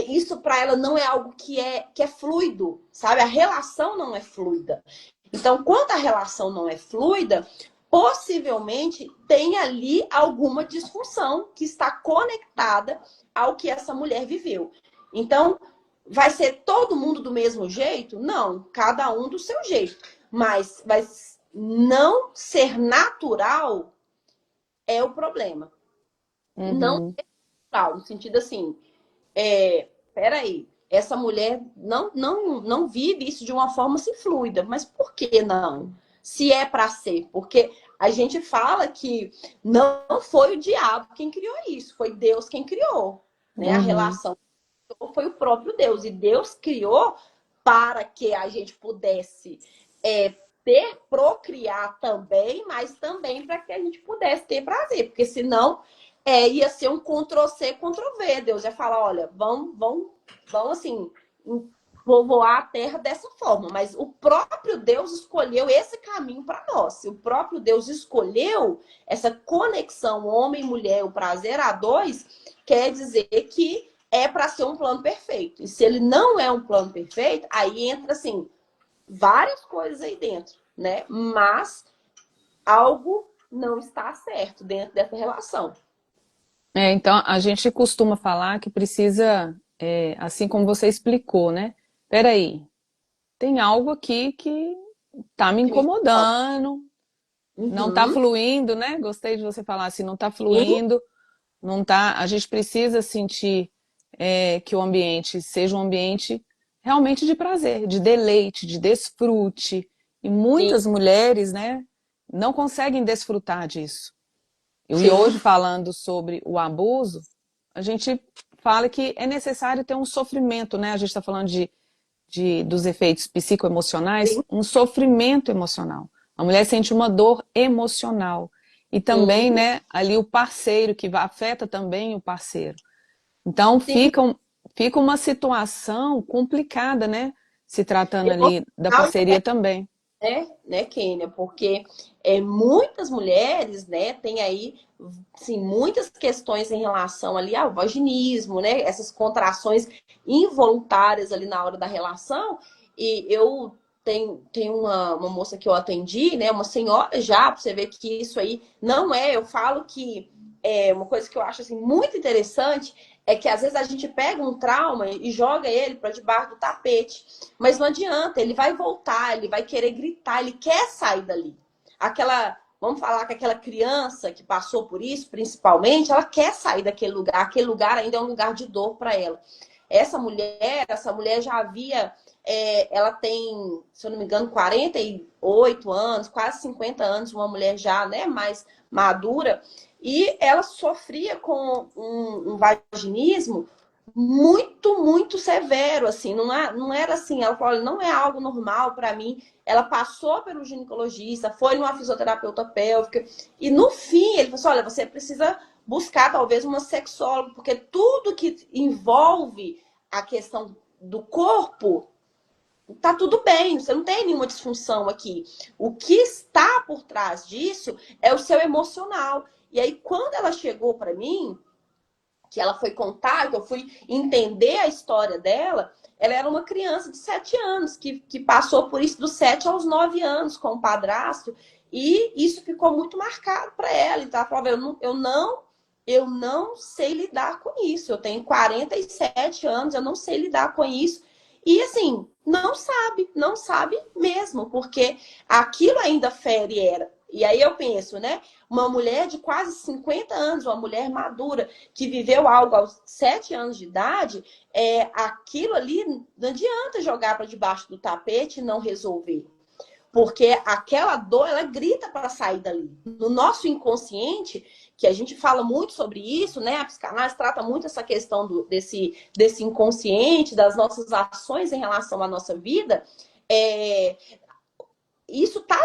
isso para ela não é algo que é fluido, sabe? A relação não é fluida. Então, quando a relação não é fluida, possivelmente tem ali alguma disfunção que está conectada ao que essa mulher viveu. Então, vai ser todo mundo do mesmo jeito? Não, cada um do seu jeito. Mas vai não ser natural é o problema. Não Uhum. sexual, no sentido assim, peraí, essa mulher não vive isso de uma forma assim fluida, mas por que não? Se é para ser, porque a gente fala que não foi o diabo quem criou isso, foi Deus quem criou, né? A Uhum. relação foi o próprio Deus, e Deus criou para que a gente pudesse procriar também, mas também para que a gente pudesse ter prazer, porque senão ia ser um Ctrl-C, Ctrl-V. Deus ia falar, olha, vão assim, povoar a terra dessa forma, mas o próprio Deus escolheu esse caminho para nós. O próprio Deus escolheu essa conexão homem e mulher, o prazer a dois, quer dizer que é para ser um plano perfeito. E se ele não é um plano perfeito, aí entra assim várias coisas aí dentro, né? Mas algo não está certo dentro dessa relação. Então, a gente costuma falar que precisa, assim como você explicou, né? Peraí, tem algo aqui que tá me Que me falta. incomodando, não tá Uhum. fluindo, né? Gostei de você falar assim, não tá E, fluindo, não tá. A gente precisa sentir que o ambiente seja um ambiente realmente de prazer, de deleite, de desfrute. E sim, muitas mulheres, né, não conseguem desfrutar disso. E sim, hoje, falando sobre o abuso, a gente fala que é necessário ter um sofrimento, né? A gente está falando dos efeitos psicoemocionais, sim, um sofrimento emocional. A mulher sente uma dor emocional. E também, sim, né, ali o parceiro, que afeta também o parceiro. Então, sim. fica uma situação complicada, né? Se tratando ali da Emocional parceria também. né, Kênia? Porque muitas mulheres, né, têm aí, sim, muitas questões em relação ali ao vaginismo, né? Essas contrações involuntárias ali na hora da relação. E eu tenho uma moça que eu atendi, né, uma senhora já, para você ver que isso aí não eu falo que uma coisa que eu acho assim muito interessante é que às vezes a gente pega um trauma e joga ele para debaixo do tapete. Mas não adianta, ele vai voltar, ele vai querer gritar, ele quer sair dali. Vamos falar que aquela criança que passou por isso, principalmente, ela quer sair daquele lugar. Aquele lugar ainda é um lugar de dor para ela. Essa mulher já havia, ela tem, se eu não me engano, 48 anos, quase 50 anos, uma mulher já, né, mais madura, e ela sofria com um vaginismo muito severo, assim, não era assim, ela falou, não é algo normal para mim. Ela passou pelo ginecologista, foi numa fisioterapeuta pélvica, e no fim ele falou assim, olha, você precisa buscar talvez uma sexóloga, porque tudo que envolve a questão do corpo, tá tudo bem, você não tem nenhuma disfunção aqui. O que está por trás disso é o seu emocional. E aí, quando ela chegou para mim, que ela foi contar, que eu fui entender a história dela, ela era uma criança de 7 anos, que passou por isso dos 7 aos 9 anos com o padrasto, e isso ficou muito marcado para ela. Então, ela falava, eu não sei lidar com isso. Eu tenho 47 anos, eu não sei lidar com isso. E assim, não sabe mesmo, porque aquilo ainda fere ela. E aí eu penso, né? Uma mulher de quase 50 anos, uma mulher madura, que viveu algo aos 7 anos de idade, aquilo ali não adianta jogar para debaixo do tapete e não resolver. Porque aquela dor, ela grita para sair dali. No nosso inconsciente, que a gente fala muito sobre isso, né? A psicanálise trata muito essa questão desse inconsciente, das nossas ações em relação à nossa vida. É, isso tá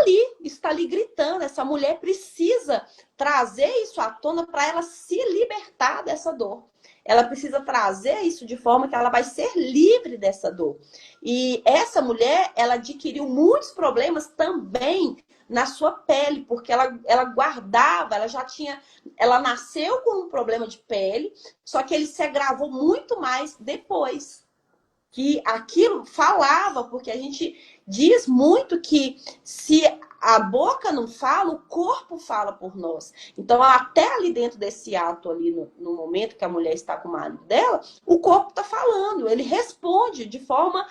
ali gritando. Essa mulher precisa trazer isso à tona para ela se libertar dessa dor. Ela precisa trazer isso de forma que ela vai ser livre dessa dor. E essa mulher, ela adquiriu muitos problemas também na sua pele, porque ela guardava, ela nasceu com um problema de pele, só que ele se agravou muito mais depois que aquilo falava, porque a gente diz muito que se a boca não fala, o corpo fala por nós. Então, até ali dentro desse ato ali, no momento que a mulher está com o marido dela, o corpo está falando, ele responde de forma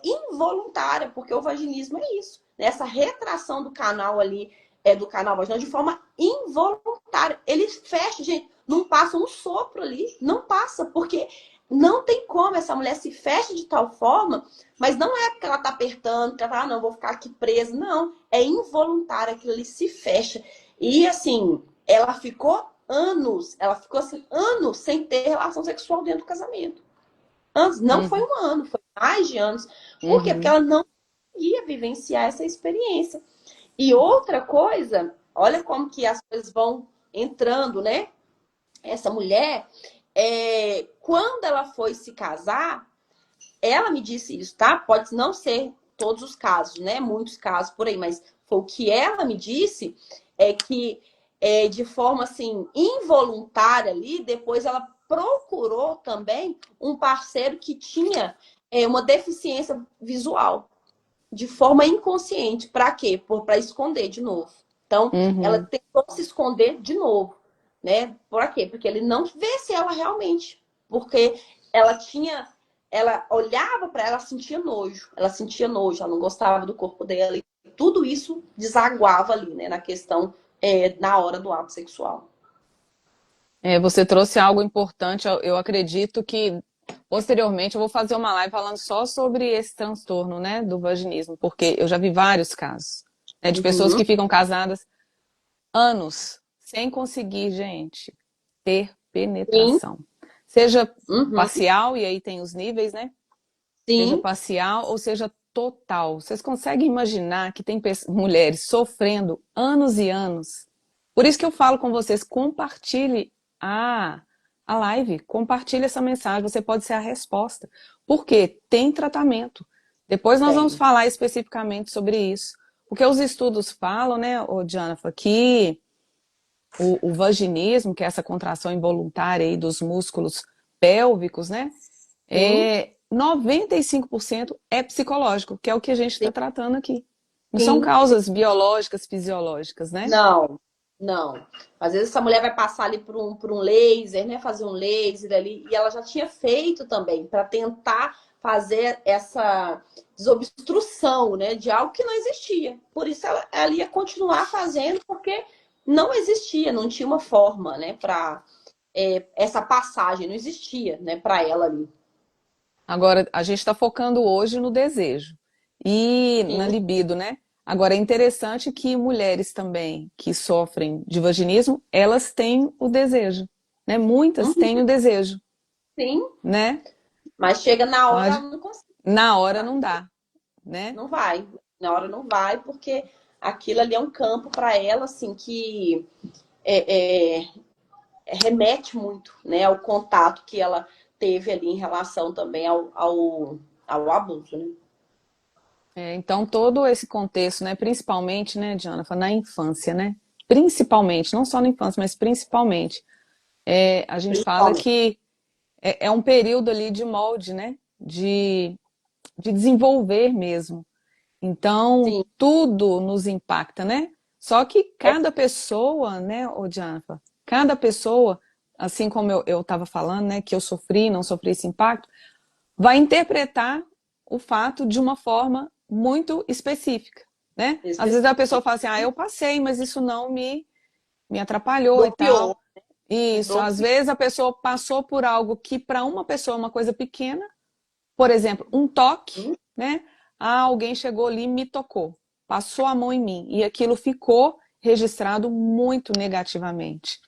involuntária, porque o vaginismo é isso, né? Essa retração do canal ali do canal vaginal de forma involuntária. Ele fecha, gente, não passa um sopro ali, não passa, porque não tem como essa mulher se fecha de tal forma, mas não é porque ela tá apertando, que ela fala, não, vou ficar aqui presa, não, é involuntário, aquilo ali se fecha. E assim, ela ficou assim, anos sem ter relação sexual dentro do casamento. Anos, não foi Uhum. um ano, foi mais de anos. Por quê? Porque Uhum. ela não ia vivenciar essa experiência. E outra coisa, olha como que as coisas vão entrando, né? Essa mulher, quando ela foi se casar, ela me disse isso, tá? Pode não ser todos os casos, né? Muitos casos por aí, mas foi o que ela me disse, é que de forma assim involuntária ali, depois ela procurou também um parceiro que tinha uma deficiência visual de forma inconsciente. Para quê? Para esconder de novo. Então, ela Uhum. tentou se esconder de novo, né? Por quê? Porque ele não visse ela realmente. Porque ela tinha, ela olhava para ela, ela sentia nojo, ela não gostava do corpo dela. E tudo isso desaguava ali, né? Na questão, na hora do ato sexual. Você trouxe algo importante. Eu acredito que posteriormente eu vou fazer uma live falando só sobre esse transtorno, né, do vaginismo, porque eu já vi vários casos, né, de pessoas Uhum, que ficam casadas anos sem conseguir, gente, ter sim, penetração. Seja uhum, parcial, e aí tem os níveis, né? Seja sim, parcial ou seja total. Vocês conseguem imaginar que tem mulheres sofrendo anos e anos? Por isso que eu falo com vocês, compartilhe a, a live, compartilhe essa mensagem, você pode ser a resposta. Porque tem tratamento. Depois nós vamos tem. falar especificamente sobre isso. Porque os estudos falam, né, Janafa, que o vaginismo, que é essa contração involuntária aí dos músculos pélvicos, né? Sim, 95% é psicológico, que é o que a gente está sim, tratando aqui. Não são sim. causas biológicas, fisiológicas, né? Não, não. Às vezes essa mulher vai passar ali por um laser, né? Fazer um laser ali, e ela já tinha feito também para tentar fazer essa desobstrução, né? De algo que não existia. Por isso ela ia continuar fazendo, porque não existia, não tinha uma forma, né? Para essa passagem, não existia, né? Para ela ali. Agora, a gente está focando hoje no desejo e na Sim. libido, né? Agora, é interessante que mulheres também que sofrem de vaginismo, elas têm o desejo, né? Muitas Uhum, têm o desejo, sim. né? Mas chega na Então, hora, ela não consegue. na hora não dá, né? Não vai. Na hora não vai, porque aquilo ali é um campo para ela, assim, que é, é, remete muito, né, ao contato que ela teve ali em relação também ao abuso, né? Então, todo esse contexto, né, principalmente, né, Diana, na infância, né? Principalmente, não só na infância, mas principalmente, a gente fala Principalmente. que é um período ali de molde, né? De desenvolver mesmo. Então, Sim. tudo nos impacta, né? Só que É, cada pessoa, né, ô Diana, cada pessoa, assim como eu estava falando, né, que eu sofri, não sofri esse impacto, vai interpretar o fato de uma forma muito específica, né? Às vezes a pessoa fala assim, eu passei, mas isso não me atrapalhou e bloqueou, tal. Isso, às bloqueou. vezes a pessoa passou por algo que para uma pessoa é uma coisa pequena, por exemplo, um toque, né? Alguém chegou ali e me tocou, passou a mão em mim e aquilo ficou registrado muito negativamente.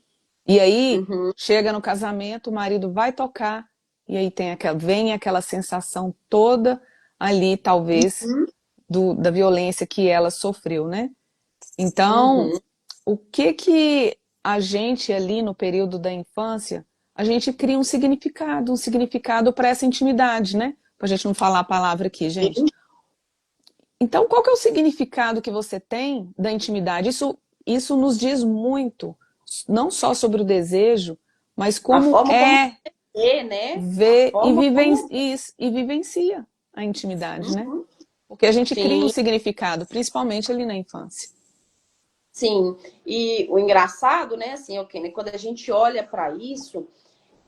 E aí Uhum, chega no casamento, o marido vai tocar e aí vem aquela sensação toda ali, talvez, uhum, da violência que ela sofreu, né? Então, uhum. o que que a gente ali no período da infância, a gente cria um significado para essa intimidade, né? Para a gente não falar a palavra aqui, gente. Sim. Então, qual que é o significado que você tem da intimidade? Isso nos diz muito, não só sobre o desejo, mas A como forma como é é, né? A ver forma como. e vivencia a intimidade, né? Uhum. Porque a gente cria um Sim, significado, principalmente ali na infância. sim. E o engraçado, né, assim, ok, né, quando a gente olha para isso,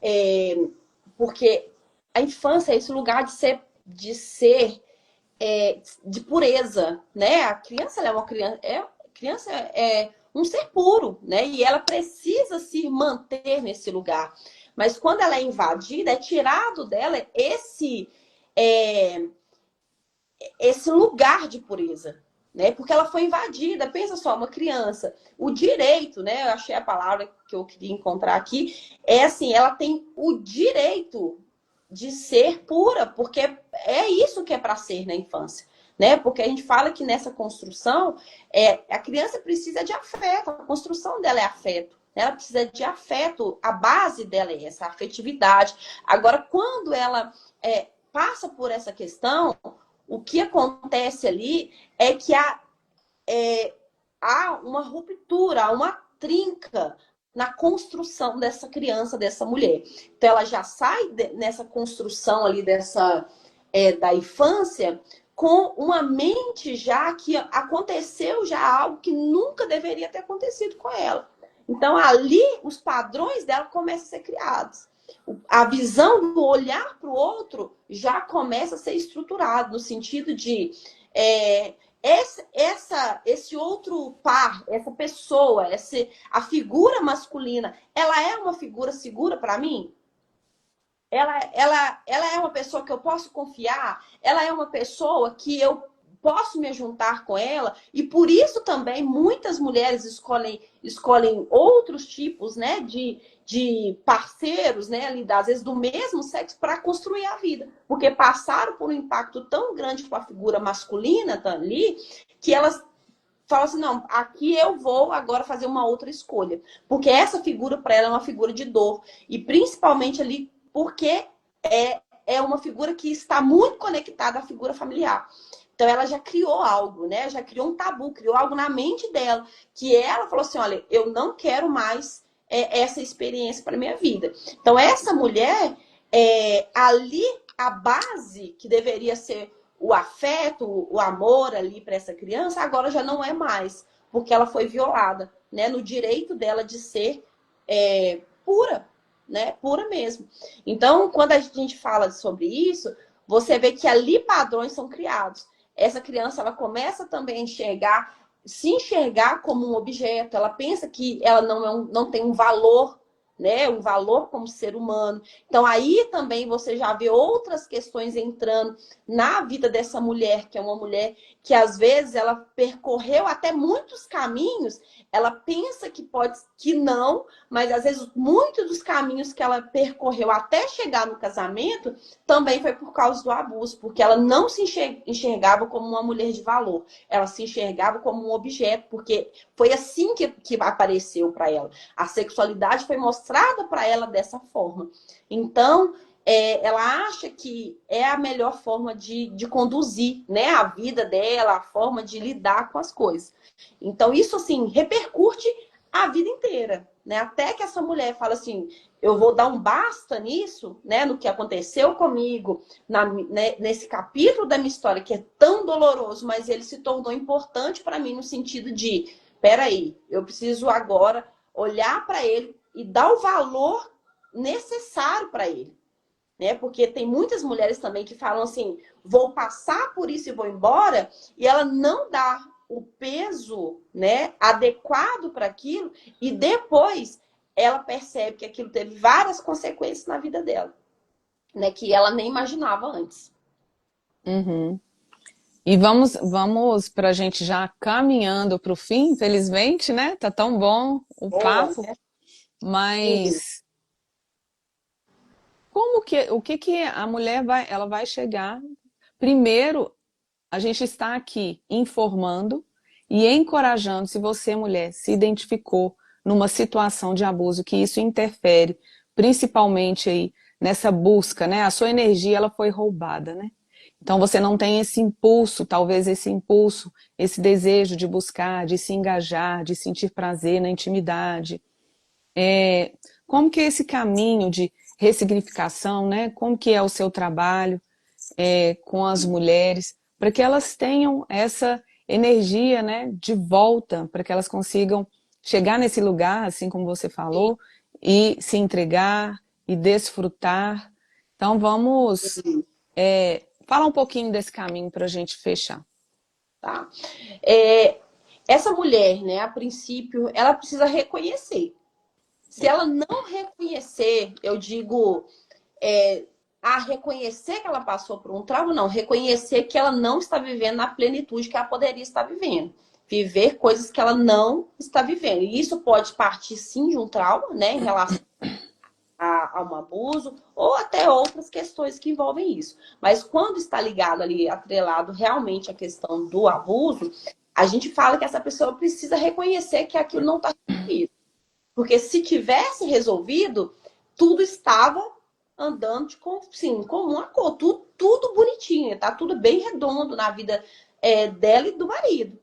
é, porque a infância é esse lugar de ser de pureza, né? A criança ela é uma criança, criança é um ser puro, né? E ela precisa se manter nesse lugar. Mas quando ela é invadida, é tirado dela é, esse lugar de pureza, né? Porque ela foi invadida. Pensa só, uma criança, o direito, né? Eu achei a palavra que eu queria encontrar aqui, é assim, ela tem o direito de ser pura, porque é isso que é para ser na infância, né? Porque a gente fala que nessa construção, a criança precisa de afeto, a construção dela é afeto. Ela precisa de afeto, a base dela é essa, a afetividade. Agora, quando ela passa por essa questão, o que acontece ali é que há uma ruptura, há uma trinca na construção dessa criança, dessa mulher. Então, ela já sai nessa construção ali da infância com uma mente já que aconteceu já algo que nunca deveria ter acontecido com ela. Então, ali, os padrões dela começam a ser criados. A visão do olhar para o outro já começa a ser estruturado no sentido de esse outro par, essa pessoa, a figura masculina, ela é uma figura segura para mim? Ela é uma pessoa que eu posso confiar? Ela é uma pessoa que eu posso me juntar com ela? E por isso também muitas mulheres escolhem outros tipos, né, de parceiros, né, ali, às vezes do mesmo sexo, para construir a vida. Porque passaram por um impacto tão grande com a figura masculina tá, ali, que elas falam assim, não, aqui eu vou agora fazer uma outra escolha. Porque essa figura para ela é uma figura de dor. E principalmente ali porque é uma figura que está muito conectada à figura familiar. Então ela já criou algo, né? Já criou um tabu, criou algo na mente dela, que ela falou assim, olha, eu não quero mais essa experiência para minha vida. Então essa mulher, ali a base que deveria ser o afeto, o amor ali para essa criança, agora já não é mais, porque ela foi violada, né? No direito dela de ser pura, né? Pura mesmo. Então, quando a gente fala sobre isso, você vê que ali padrões são criados. Essa criança, ela começa também a se enxergar como um objeto. Ela pensa que ela não tem um valor, né? Um valor como ser humano. Então, aí também você já vê outras questões entrando na vida dessa mulher, que é uma mulher que às vezes ela percorreu até muitos caminhos, ela pensa que não, mas às vezes muitos dos caminhos que ela percorreu até chegar no casamento também foi por causa do abuso, porque ela não se enxergava como uma mulher de valor, ela se enxergava como um objeto, porque foi assim que apareceu para ela. A sexualidade foi mostrada para ela dessa forma. Então, ela acha que é a melhor forma de conduzir, né, a vida dela, a forma de lidar com as coisas. Então, isso, assim, repercute a vida inteira, né? Até que essa mulher fala assim, eu vou dar um basta nisso, né, no que aconteceu comigo, nesse capítulo da minha história, que é tão doloroso, mas ele se tornou importante para mim no sentido de, peraí, eu preciso agora olhar para ele e dar o valor necessário para ele, né? Porque tem muitas mulheres também que falam assim, vou passar por isso e vou embora, e ela não dá o peso, né, adequado para aquilo, e depois ela percebe que aquilo teve várias consequências na vida dela, né, que ela nem imaginava antes. Uhum. E vamos para a gente já caminhando para o fim, infelizmente, né? Tá tão bom o Boa, papo, né? Sim. mas o que que a mulher ela vai chegar? Primeiro, a gente está aqui informando e encorajando, se você, mulher, se identificou numa situação de abuso, que isso interfere, principalmente aí nessa busca, né? A sua energia, ela foi roubada, né? Então você não tem esse impulso, talvez esse impulso, esse desejo de buscar, de se engajar, de sentir prazer na intimidade. Como que é esse caminho de ressignificação, né? Como que é o seu trabalho com as mulheres, para que elas tenham essa energia, né, de volta, para que elas consigam chegar nesse lugar, assim como você falou, e se entregar e desfrutar. Então vamos falar um pouquinho desse caminho para a gente fechar. Tá? essa mulher, né, a princípio, ela precisa reconhecer. Se ela não reconhecer, eu digo, a reconhecer que ela passou por um trauma, não, reconhecer que ela não está vivendo na plenitude que ela poderia estar vivendo. Viver coisas que ela não está vivendo. E isso pode partir, sim, de um trauma, né, em relação a um abuso, ou até outras questões que envolvem isso. Mas quando está ligado ali, atrelado realmente à questão do abuso, a gente fala que essa pessoa precisa reconhecer que aquilo não está resolvido. Porque se tivesse resolvido, tudo estava andando de sim, comum acordo, tudo bonitinho, tá tudo bem redondo na vida dela e do marido,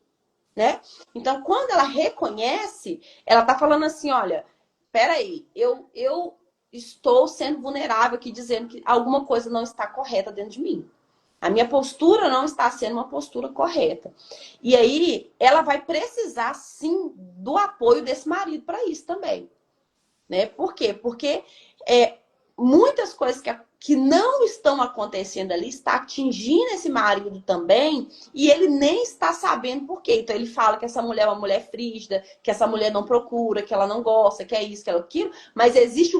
né? Então, quando ela reconhece, ela tá falando assim, olha, peraí, eu estou sendo vulnerável aqui, dizendo que alguma coisa não está correta dentro de mim. A minha postura não está sendo uma postura correta. E aí, ela vai precisar, sim, do apoio desse marido para isso também. Né? Por quê? Porque muitas coisas que não estão acontecendo ali está atingindo esse marido também e ele nem está sabendo por quê. Então ele fala que essa mulher é uma mulher frígida, que essa mulher não procura, que ela não gosta, que é isso, que é aquilo, mas existe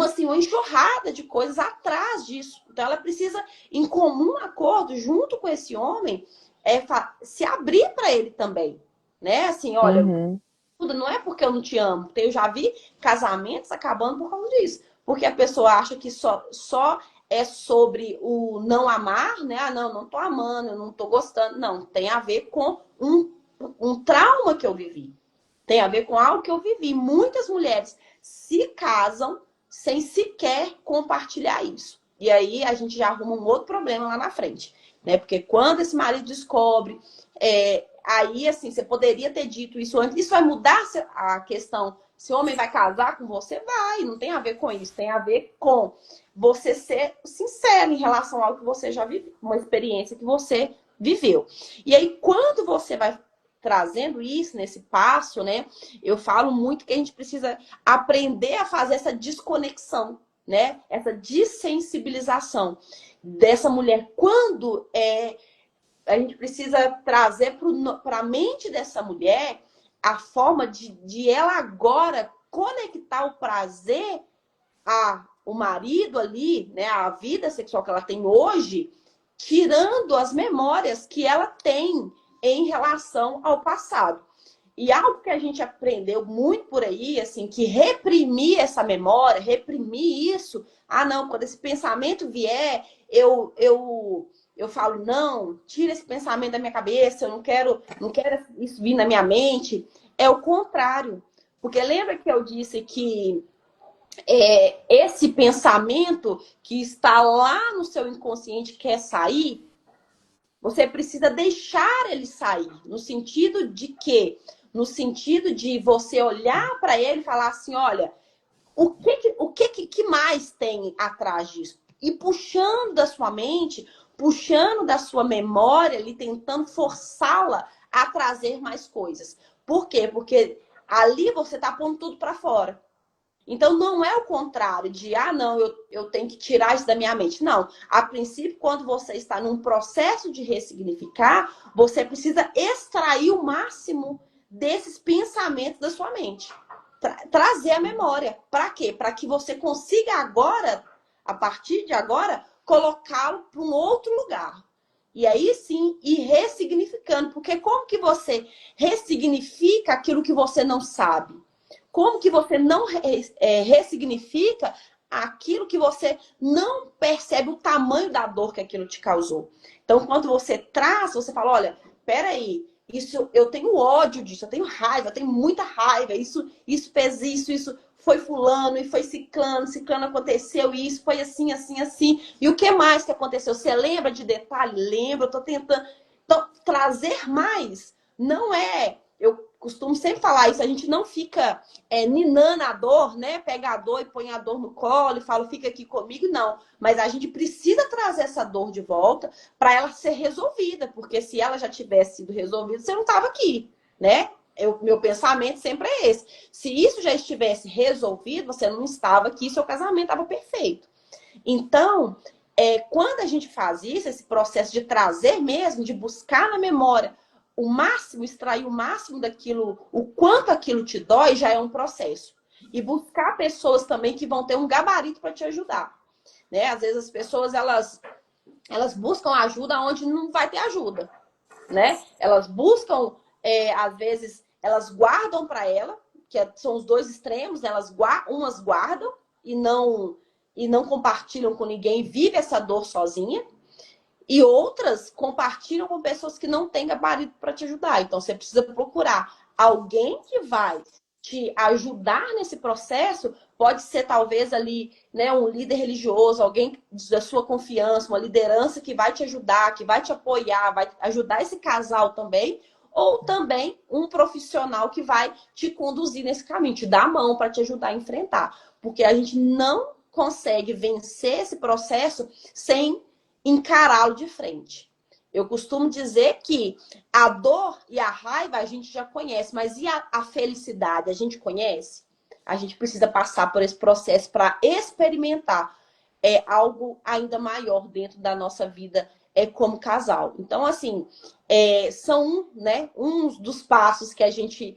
assim, uma enxurrada de coisas atrás disso. Então ela precisa, em comum acordo, junto com esse homem, se abrir para ele também. Né? Assim, olha, Uhum. não é porque eu não te amo. Eu já vi casamentos acabando por causa disso. Porque a pessoa acha que só é sobre o não amar, né? Ah, não tô amando, eu não tô gostando. Não, tem a ver com um trauma que eu vivi. Tem a ver com algo que eu vivi. Muitas mulheres se casam sem sequer compartilhar isso. E aí a gente já arruma um outro problema lá na frente. Né? Porque quando esse marido descobre, aí assim, você poderia ter dito isso antes. Isso vai mudar a questão. Se o homem vai casar com você, vai. Não tem a ver com isso. Tem a ver com você ser sincero em relação ao que você já viveu. Uma experiência que você viveu. E aí, quando você vai trazendo isso nesse passo, né? Eu falo muito que a gente precisa aprender a fazer essa desconexão, né? Essa dessensibilização dessa mulher. Quando a gente precisa trazer para a mente dessa mulher a forma de ela agora conectar o prazer o marido ali, né? A vida sexual que ela tem hoje, tirando as memórias que ela tem em relação ao passado. E algo que a gente aprendeu muito por aí, assim, que reprimir essa memória, reprimir isso. Ah, não, quando esse pensamento vier, eu falo, não, tira esse pensamento da minha cabeça, eu não quero isso vir na minha mente. É o contrário. Porque lembra que eu disse que esse pensamento que está lá no seu inconsciente quer sair? Você precisa deixar ele sair. No sentido de quê? No sentido de você olhar para ele e falar assim, olha, o que mais tem atrás disso? E puxando da sua mente, puxando da sua memória, ali, tentando forçá-la a trazer mais coisas. Por quê? Porque ali você está pondo tudo para fora. Então, não é o contrário de, não, eu tenho que tirar isso da minha mente. Não. A princípio, quando você está num processo de ressignificar, você precisa extrair o máximo desses pensamentos da sua mente. Trazer a memória. Para quê? Para que você consiga agora, a partir de agora, colocá-lo para um outro lugar. E aí sim, ir ressignificando. Porque como que você ressignifica aquilo que você não sabe? Como que você não ressignifica aquilo que você não percebe o tamanho da dor que aquilo te causou? Então, quando você traz, você fala, olha, peraí, isso, eu tenho ódio disso, eu tenho raiva, eu tenho muita raiva, isso fez isso foi fulano e foi ciclano aconteceu isso, foi assim, assim, assim. E o que mais que aconteceu? Você lembra de detalhe? Lembra, eu tô tentando. Então, trazer mais não é... Eu costumo sempre falar isso, a gente não fica ninando a dor, né? Pega a dor e põe a dor no colo e fala, fica aqui comigo, não. Mas a gente precisa trazer essa dor de volta para ela ser resolvida, porque se ela já tivesse sido resolvida, você não estava aqui, né? Meu pensamento sempre é esse. Se isso já estivesse resolvido, você não estava aqui, seu casamento estava perfeito. Então, quando a gente faz isso, esse processo de trazer mesmo, de buscar na memória o máximo, extrair o máximo daquilo, o quanto aquilo te dói, já é um processo. E buscar pessoas também que vão ter um gabarito para te ajudar. Né? Às vezes as pessoas, elas buscam ajuda onde não vai ter ajuda. Né? Elas buscam, às vezes, elas guardam para ela, são os dois extremos, né? Umas guardam e não compartilham com ninguém, vive essa dor sozinha. E outras compartilham com pessoas que não têm gabarito para te ajudar. Então, você precisa procurar alguém que vai te ajudar nesse processo. Pode ser, talvez, ali, né, um líder religioso, alguém da sua confiança, uma liderança que vai te ajudar, que vai te apoiar, vai ajudar esse casal também. Ou também um profissional que vai te conduzir nesse caminho, te dar a mão para te ajudar a enfrentar. Porque a gente não consegue vencer esse processo sem encará-lo de frente. Eu costumo dizer que a dor e a raiva a gente já conhece, mas e a felicidade a gente conhece? A gente precisa passar por esse processo para experimentar algo ainda maior dentro da nossa vida como casal. Então, assim, são, né, uns dos passos que a gente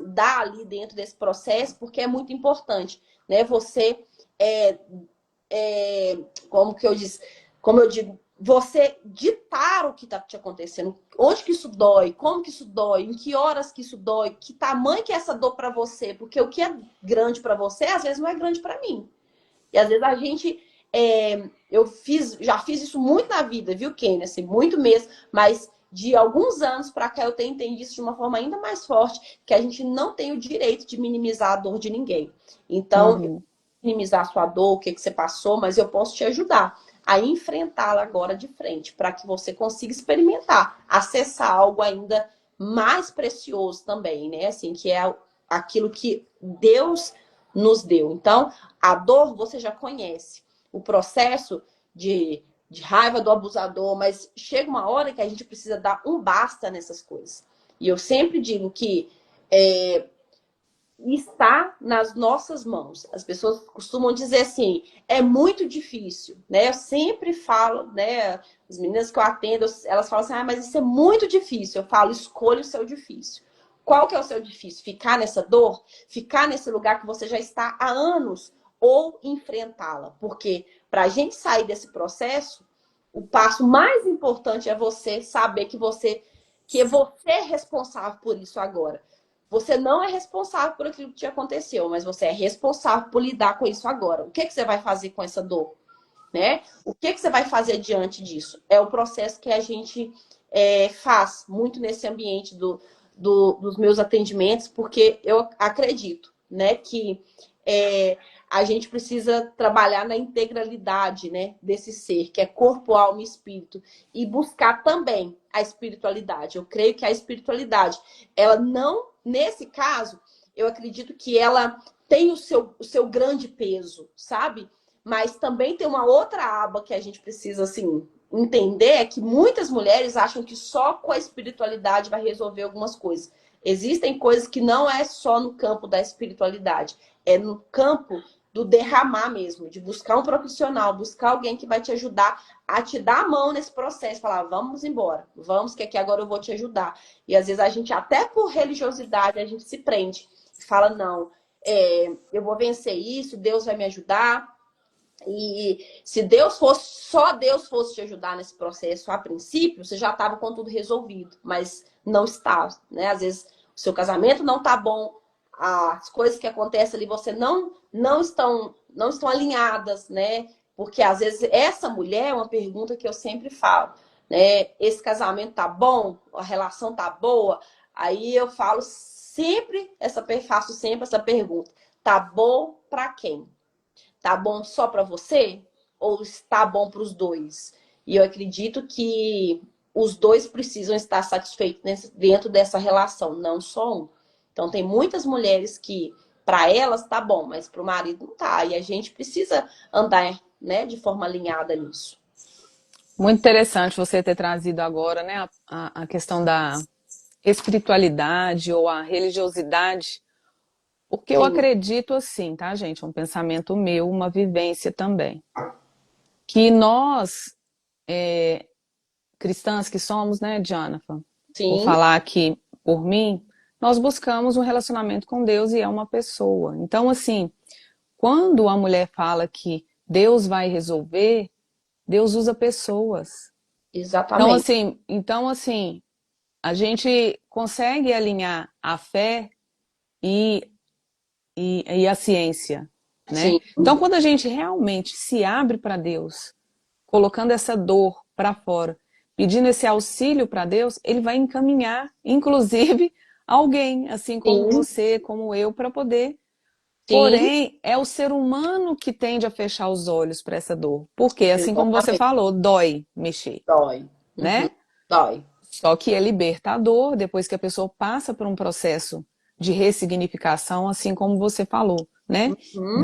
dá ali dentro desse processo, porque é muito importante, né? Você, como que eu disse, como eu digo, você ditar o que está te acontecendo, onde que isso dói, como que isso dói, em que horas que isso dói, que tamanho que é essa dor para você, porque o que é grande para você, às vezes não é grande para mim. E às vezes a gente, já fiz isso muito na vida, viu, Kenny? Assim, muito mesmo, mas de alguns anos para cá eu tenho entendido isso de uma forma ainda mais forte, que a gente não tem o direito de minimizar a dor de ninguém. Então, minimizar a sua dor, o que você passou, mas eu posso te ajudar a enfrentá-la agora de frente, para que você consiga experimentar, acessar algo ainda mais precioso também, né? Assim, que é aquilo que Deus nos deu. Então, a dor você já conhece. O processo de raiva do abusador, mas chega uma hora que a gente precisa dar um basta nessas coisas. E eu sempre digo que está nas nossas mãos. As pessoas costumam dizer assim, é muito difícil, né? Eu sempre falo, né? As meninas que eu atendo, elas falam assim, mas isso é muito difícil. Eu falo, escolha o seu difícil. Qual que é o seu difícil? Ficar nessa dor? Ficar nesse lugar que você já está há anos? Ou enfrentá-la? Porque para a gente sair desse processo, o passo mais importante é você saber que você é responsável por isso agora. Você não é responsável por aquilo que te aconteceu, mas você é responsável por lidar com isso agora. O que você vai fazer com essa dor? Né? O que você vai fazer diante disso? É o processo que a gente faz muito nesse ambiente dos meus atendimentos, porque eu acredito, né, que a gente precisa trabalhar na integralidade, né, desse ser, que é corpo, alma e espírito, e buscar também a espiritualidade. Eu creio que a espiritualidade, ela não, nesse caso, eu acredito que ela tem o seu grande peso, sabe? Mas também tem uma outra aba que a gente precisa, assim, entender, é que muitas mulheres acham que só com a espiritualidade vai resolver algumas coisas. Existem coisas que não é só no campo da espiritualidade, é no campo do derramar mesmo, de buscar um profissional, buscar alguém que vai te ajudar a te dar a mão nesse processo, falar, vamos embora, vamos que aqui agora eu vou te ajudar. E às vezes a gente, até por religiosidade, a gente se prende. Fala, não, eu vou vencer isso, Deus vai me ajudar. E se só Deus fosse te ajudar nesse processo a princípio, você já estava com tudo resolvido, mas não está, né? Às vezes o seu casamento não está bom, as coisas que acontecem ali você não estão alinhadas, né? Porque às vezes essa mulher é uma pergunta que eu sempre falo, né? Esse casamento tá bom? A relação tá boa? Aí eu falo faço sempre essa pergunta. Tá bom para quem? Tá bom só para você? Ou está bom para os dois? E eu acredito que os dois precisam estar satisfeitos dentro dessa relação, não só um. Então, tem muitas mulheres que, para elas, tá bom, mas para o marido não tá. E a gente precisa andar, né, de forma alinhada nisso. Muito interessante você ter trazido agora, né, a questão da espiritualidade ou a religiosidade, porque eu Sim, acredito assim, tá, gente? Um pensamento meu, uma vivência também. Que nós, cristãs que somos, né, Jonathan? vou Sim, falar aqui por mim, nós buscamos um relacionamento com Deus e é uma pessoa. Então, assim, quando a mulher fala que Deus vai resolver, Deus usa pessoas. exatamente. Então assim, a gente consegue alinhar a fé e, e a ciência, né? Sim, Então, quando a gente realmente se abre para Deus, colocando essa dor para fora, pedindo esse auxílio para Deus, ele vai encaminhar, inclusive, alguém, assim como sim, você, como eu, para poder. sim, Porém, é o ser humano que tende a fechar os olhos para essa dor. Porque, assim como você exatamente. falou, dói mexer, Dói. Uhum. né? Dói. Só que é libertador depois que a pessoa passa por um processo de ressignificação, assim como você falou, né? Uhum.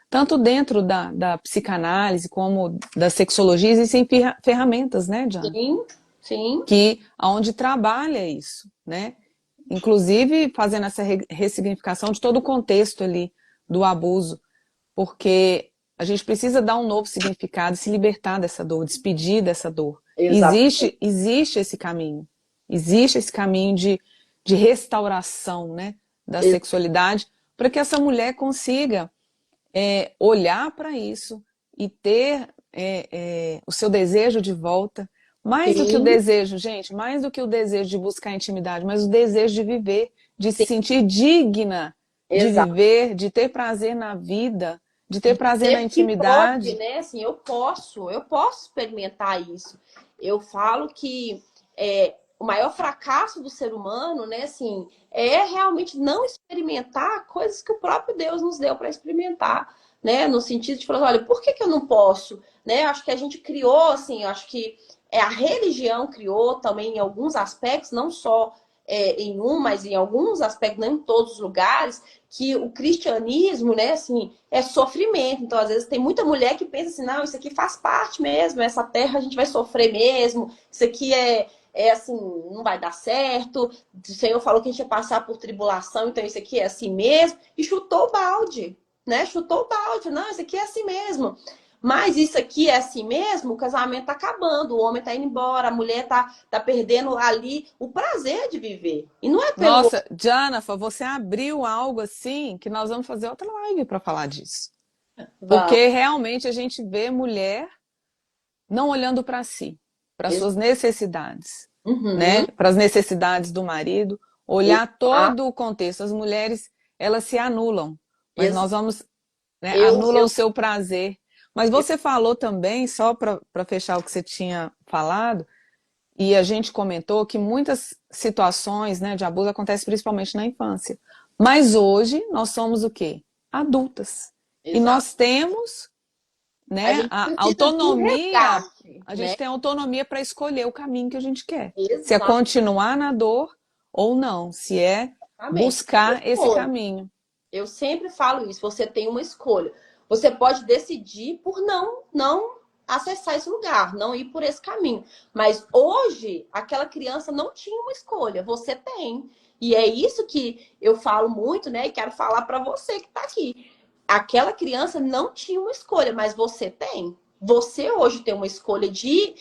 Tanto dentro da psicanálise como da sexologia, existem ferramentas, né, Diana? Sim, sim, Que aonde trabalha isso, né? Inclusive fazendo essa ressignificação de todo o contexto ali do abuso, porque a gente precisa dar um novo significado, se libertar dessa dor, despedir dessa dor. exatamente. Existe esse caminho de restauração, né, da sexualidade, para que essa mulher consiga olhar para isso e ter o seu desejo de volta, mais do que o Sim, desejo, gente, mais do que o desejo de buscar intimidade, mas o desejo de viver, de se sim, sentir digna de exato. viver, de ter prazer na vida, de ter prazer na Dizer que pode, intimidade. né? Assim, eu posso experimentar isso. Eu falo que o maior fracasso do ser humano, né, assim, é realmente não experimentar coisas que o próprio Deus nos deu para experimentar, né? No sentido de falar, olha, por que que eu não posso, né? Eu acho que a gente criou, assim, eu acho que a religião criou também em alguns aspectos, não só em um, mas em alguns aspectos, não em todos os lugares, que o cristianismo, né, assim, é sofrimento. Então, às vezes, tem muita mulher que pensa assim, não, isso aqui faz parte mesmo, essa terra a gente vai sofrer mesmo, isso aqui é assim, não vai dar certo, o Senhor falou que a gente ia passar por tribulação, então isso aqui é assim mesmo, e chutou o balde, né? Chutou o balde, não, isso aqui é assim mesmo. Mas isso aqui é assim mesmo, o casamento tá acabando, o homem tá indo embora, a mulher tá perdendo ali o prazer de viver. E não é pelo. Nossa, Janafa, você abriu algo assim que nós vamos fazer outra live para falar disso. Porque realmente a gente vê mulher não olhando para si, para suas necessidades, Uhum. né? Para as necessidades do marido, olhar Exato. todo o contexto. As mulheres, elas se anulam, mas Ex- nós vamos, né, anulam eu o seu prazer. Mas você falou também, só para fechar o que você tinha falado, e a gente comentou que muitas situações, né, de abuso acontecem principalmente na infância. Mas hoje nós somos o quê? Adultas. E exato. nós temos, A né, gente a precisa de um autonomia, resgate, a né? gente tem autonomia para escolher o caminho que a gente quer. Se é Exatamente. continuar na dor ou não, se é buscar esse Escolha. caminho. Eu sempre falo isso, você tem uma escolha. Você pode decidir por não acessar esse lugar, não ir por esse caminho. Mas hoje, aquela criança não tinha uma escolha, você tem. E é isso que eu falo muito, né? E quero falar para você que está aqui. Aquela criança não tinha uma escolha, mas você tem. Você hoje tem uma escolha de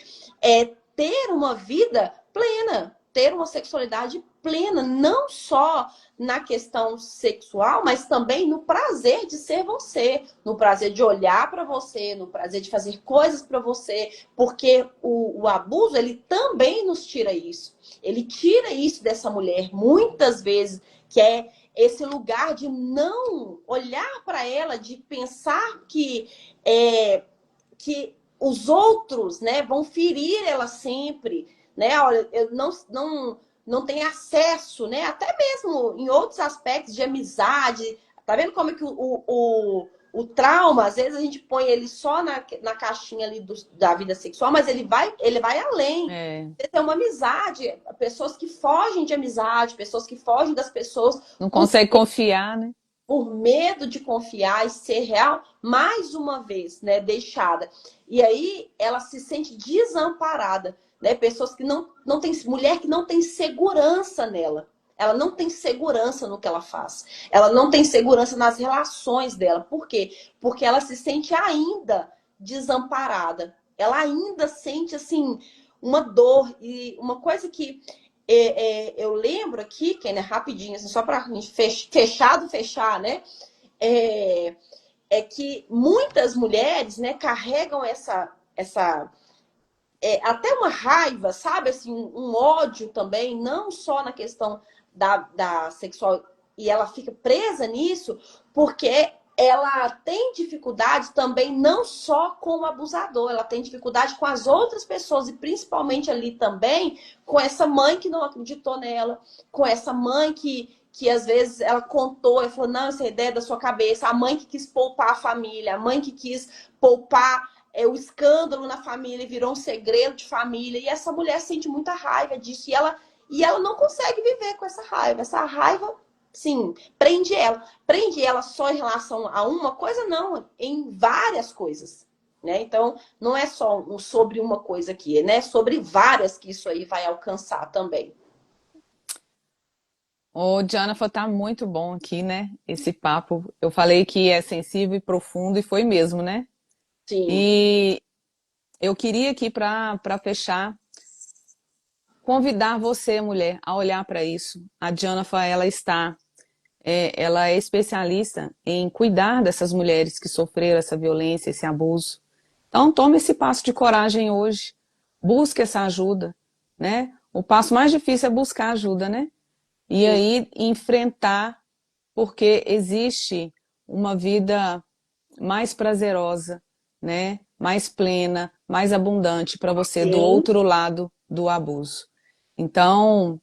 ter uma vida plena, ter uma sexualidade plena, não só na questão sexual, mas também no prazer de ser você, no prazer de olhar para você, no prazer de fazer coisas para você, porque o abuso ele também nos tira isso. Ele tira isso dessa mulher muitas vezes, que é esse lugar de não olhar para ela, de pensar que os outros, né, vão ferir ela sempre, né? Olha, eu não tenho acesso, né? Até mesmo em outros aspectos de amizade. Tá vendo como é que o trauma, às vezes a gente põe ele só na caixinha ali da vida sexual, mas ele vai além. É, Você tem uma amizade, pessoas que fogem de amizade, pessoas que fogem das pessoas não por consegue confiar, né? por medo de confiar e ser real, mais uma vez, né, deixada. E aí ela se sente desamparada, né? Pessoas que não tem, mulher que não tem segurança nela. Ela não tem segurança no que ela faz. Ela não tem segurança nas relações dela. Por quê? Porque ela se sente ainda desamparada. Ela ainda sente assim uma dor e uma coisa que eu lembro aqui, que é, né, rapidinho, assim, só para a gente fechar, né? É, é que muitas mulheres, né, carregam até uma raiva, sabe? Assim, um ódio também, não só na questão da sexual, e ela fica presa nisso, porque ela tem dificuldade também não só com o abusador, ela tem dificuldade com as outras pessoas, e principalmente ali também com essa mãe que não acreditou nela, com essa mãe que às vezes ela contou e falou, não, essa é ideia da sua cabeça, a mãe que quis poupar a família, a mãe que quis poupar o escândalo na família, virou um segredo de família, e essa mulher sente muita raiva disso, e ela não consegue viver com essa raiva, sim, prende ela só em relação a uma coisa, não, em várias coisas, né? Então, não é só sobre uma coisa aqui, né? Sobre várias que isso aí vai alcançar também. Ô, Jonathan, tá muito bom aqui, né? Esse papo. Eu falei que é sensível e profundo, e foi mesmo, né? Sim. E eu queria aqui, para fechar, convidar você, mulher, a olhar para isso. A Jonathan, ela é especialista em cuidar dessas mulheres que sofreram essa violência, esse abuso. Então, tome esse passo de coragem hoje. Busque essa ajuda, né? O passo mais difícil é buscar ajuda, né? E aí enfrentar, porque existe uma vida mais prazerosa, né? Mais plena, mais abundante para você do Sim. outro lado do abuso. Então,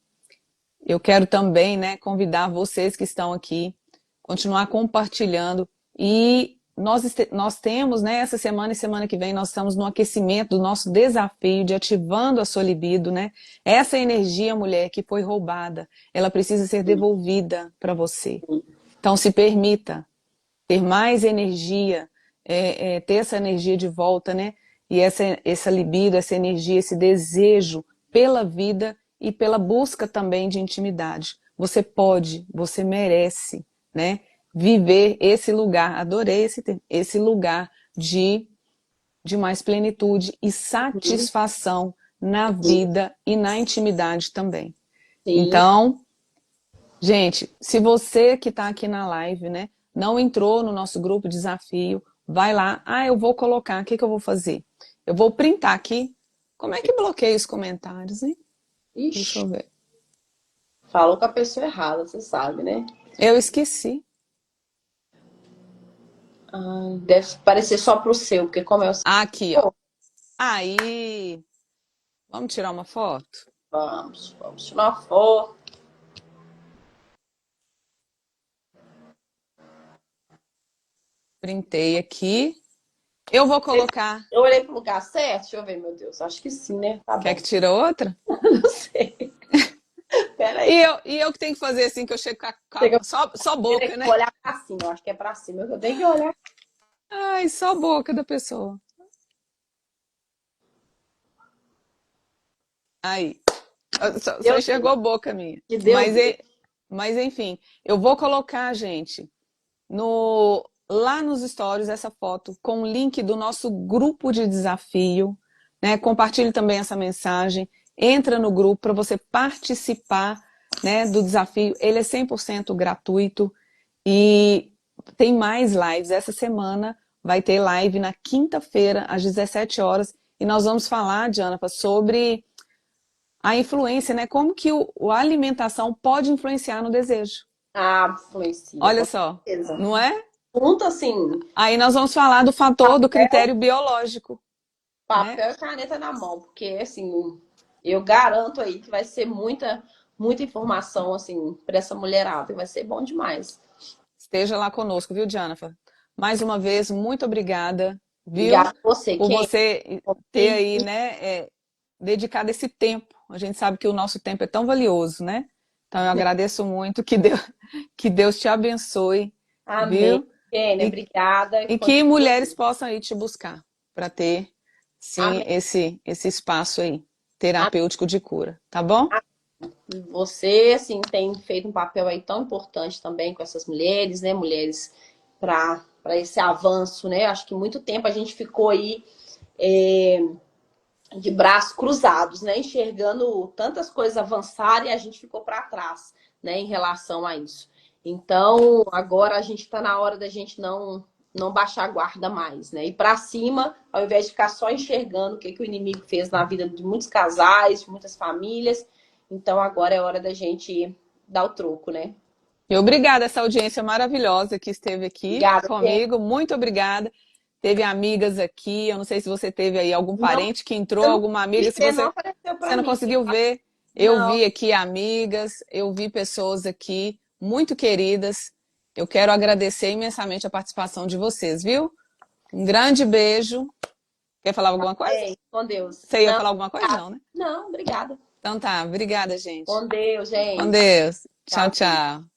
eu quero também, né, convidar vocês que estão aqui, continuar compartilhando. E nós temos, né, essa semana e semana que vem, nós estamos no aquecimento do nosso desafio de ativando a sua libido, né? Essa energia, mulher, que foi roubada, ela precisa ser devolvida para você. Então, se permita ter mais energia, ter essa energia de volta, né? E essa libido, essa energia, esse desejo pela vida e pela busca também de intimidade. Você pode, você merece, né? Viver esse lugar, adorei esse lugar de mais plenitude e satisfação na vida e na intimidade também. Sim. Então, gente, se você que está aqui na live, né, não entrou no nosso grupo desafio, vai lá. Ah, eu vou colocar. O que que eu vou fazer? Eu vou printar aqui. Como é que bloqueia os comentários, hein? Deixa Ixi, eu ver. falou com a pessoa errada, você sabe, né? Eu esqueci. Deve parecer só pro seu, porque como é o Ah, aqui, ó. seu, Aí, vamos tirar uma foto? vamos tirar uma foto. Printei aqui. Eu vou colocar. Eu olhei pro lugar certo? Deixa eu ver, meu Deus. Acho que sim, né? Tá Quer bom. que tire outra? Não sei. Pera aí. E eu que tenho que fazer assim, que eu chego Chega, só tem boca, que né? olhar pra cima. Eu acho que é pra cima. Eu tenho que olhar. Ai, só boca da pessoa. Aí. Só Deu enxergou boca minha. que deu Deus. Mas enfim, eu vou colocar, gente, lá nos stories essa foto com o link do nosso grupo de desafio, né? Compartilhe também essa mensagem, entra no grupo para você participar, né, do desafio. Ele é 100% gratuito e tem mais lives. Essa semana vai ter live na quinta-feira às 17 horas e nós vamos falar, Diana, sobre a influência, né? Como que a alimentação pode influenciar no desejo. Ah, influencia, Olha com só, certeza. não é? Junto, assim, Aí nós vamos falar do fator do papel, critério biológico, né? papel e caneta na mão. Porque, assim, eu garanto aí que vai ser muita informação, assim, pra essa mulherada. E vai ser bom demais. Esteja lá conosco, viu, Jonathan? Mais uma vez, muito obrigada, viu? Obrigada a você, Por Ken. você ter aí, né, dedicado esse tempo. A gente sabe que o nosso tempo é tão valioso, né? Então eu agradeço muito, que Deus te abençoe, Amém. viu? Kênia, E, obrigada. e que Continue. mulheres possam ir te buscar para ter, sim, Amém. esse espaço aí, terapêutico de cura, tá bom? Você, assim, tem feito um papel aí tão importante também com essas mulheres, né? Mulheres para esse avanço, né? Acho que muito tempo a gente ficou aí de braços cruzados, né? Enxergando tantas coisas avançarem e a gente ficou para trás, né? Em relação a isso. Então, agora a gente está na hora da gente não baixar a guarda mais, né? Ir para cima, ao invés de ficar só enxergando o que, que o inimigo fez na vida de muitos casais, de muitas famílias. Então, agora é hora da gente dar o troco, né? E obrigada essa audiência maravilhosa que esteve aqui Obrigada, gente. comigo. Muito obrigada. Teve amigas aqui. Eu não sei se você teve aí algum Não, parente que entrou, eu não alguma amiga. consegui Se ver, não você, apareceu você para não mim. conseguiu ver, eu Não. vi aqui amigas, eu vi pessoas aqui muito queridas. Eu quero agradecer imensamente a participação de vocês, viu? Um grande beijo. Quer falar alguma coisa? É, com Deus. Você ia Não, falar alguma coisa? obrigada. Não, né? Não, obrigada. Então tá, obrigada, Com gente. Deus, Com gente. Deus. Tchau, Tchauzinho. tchau.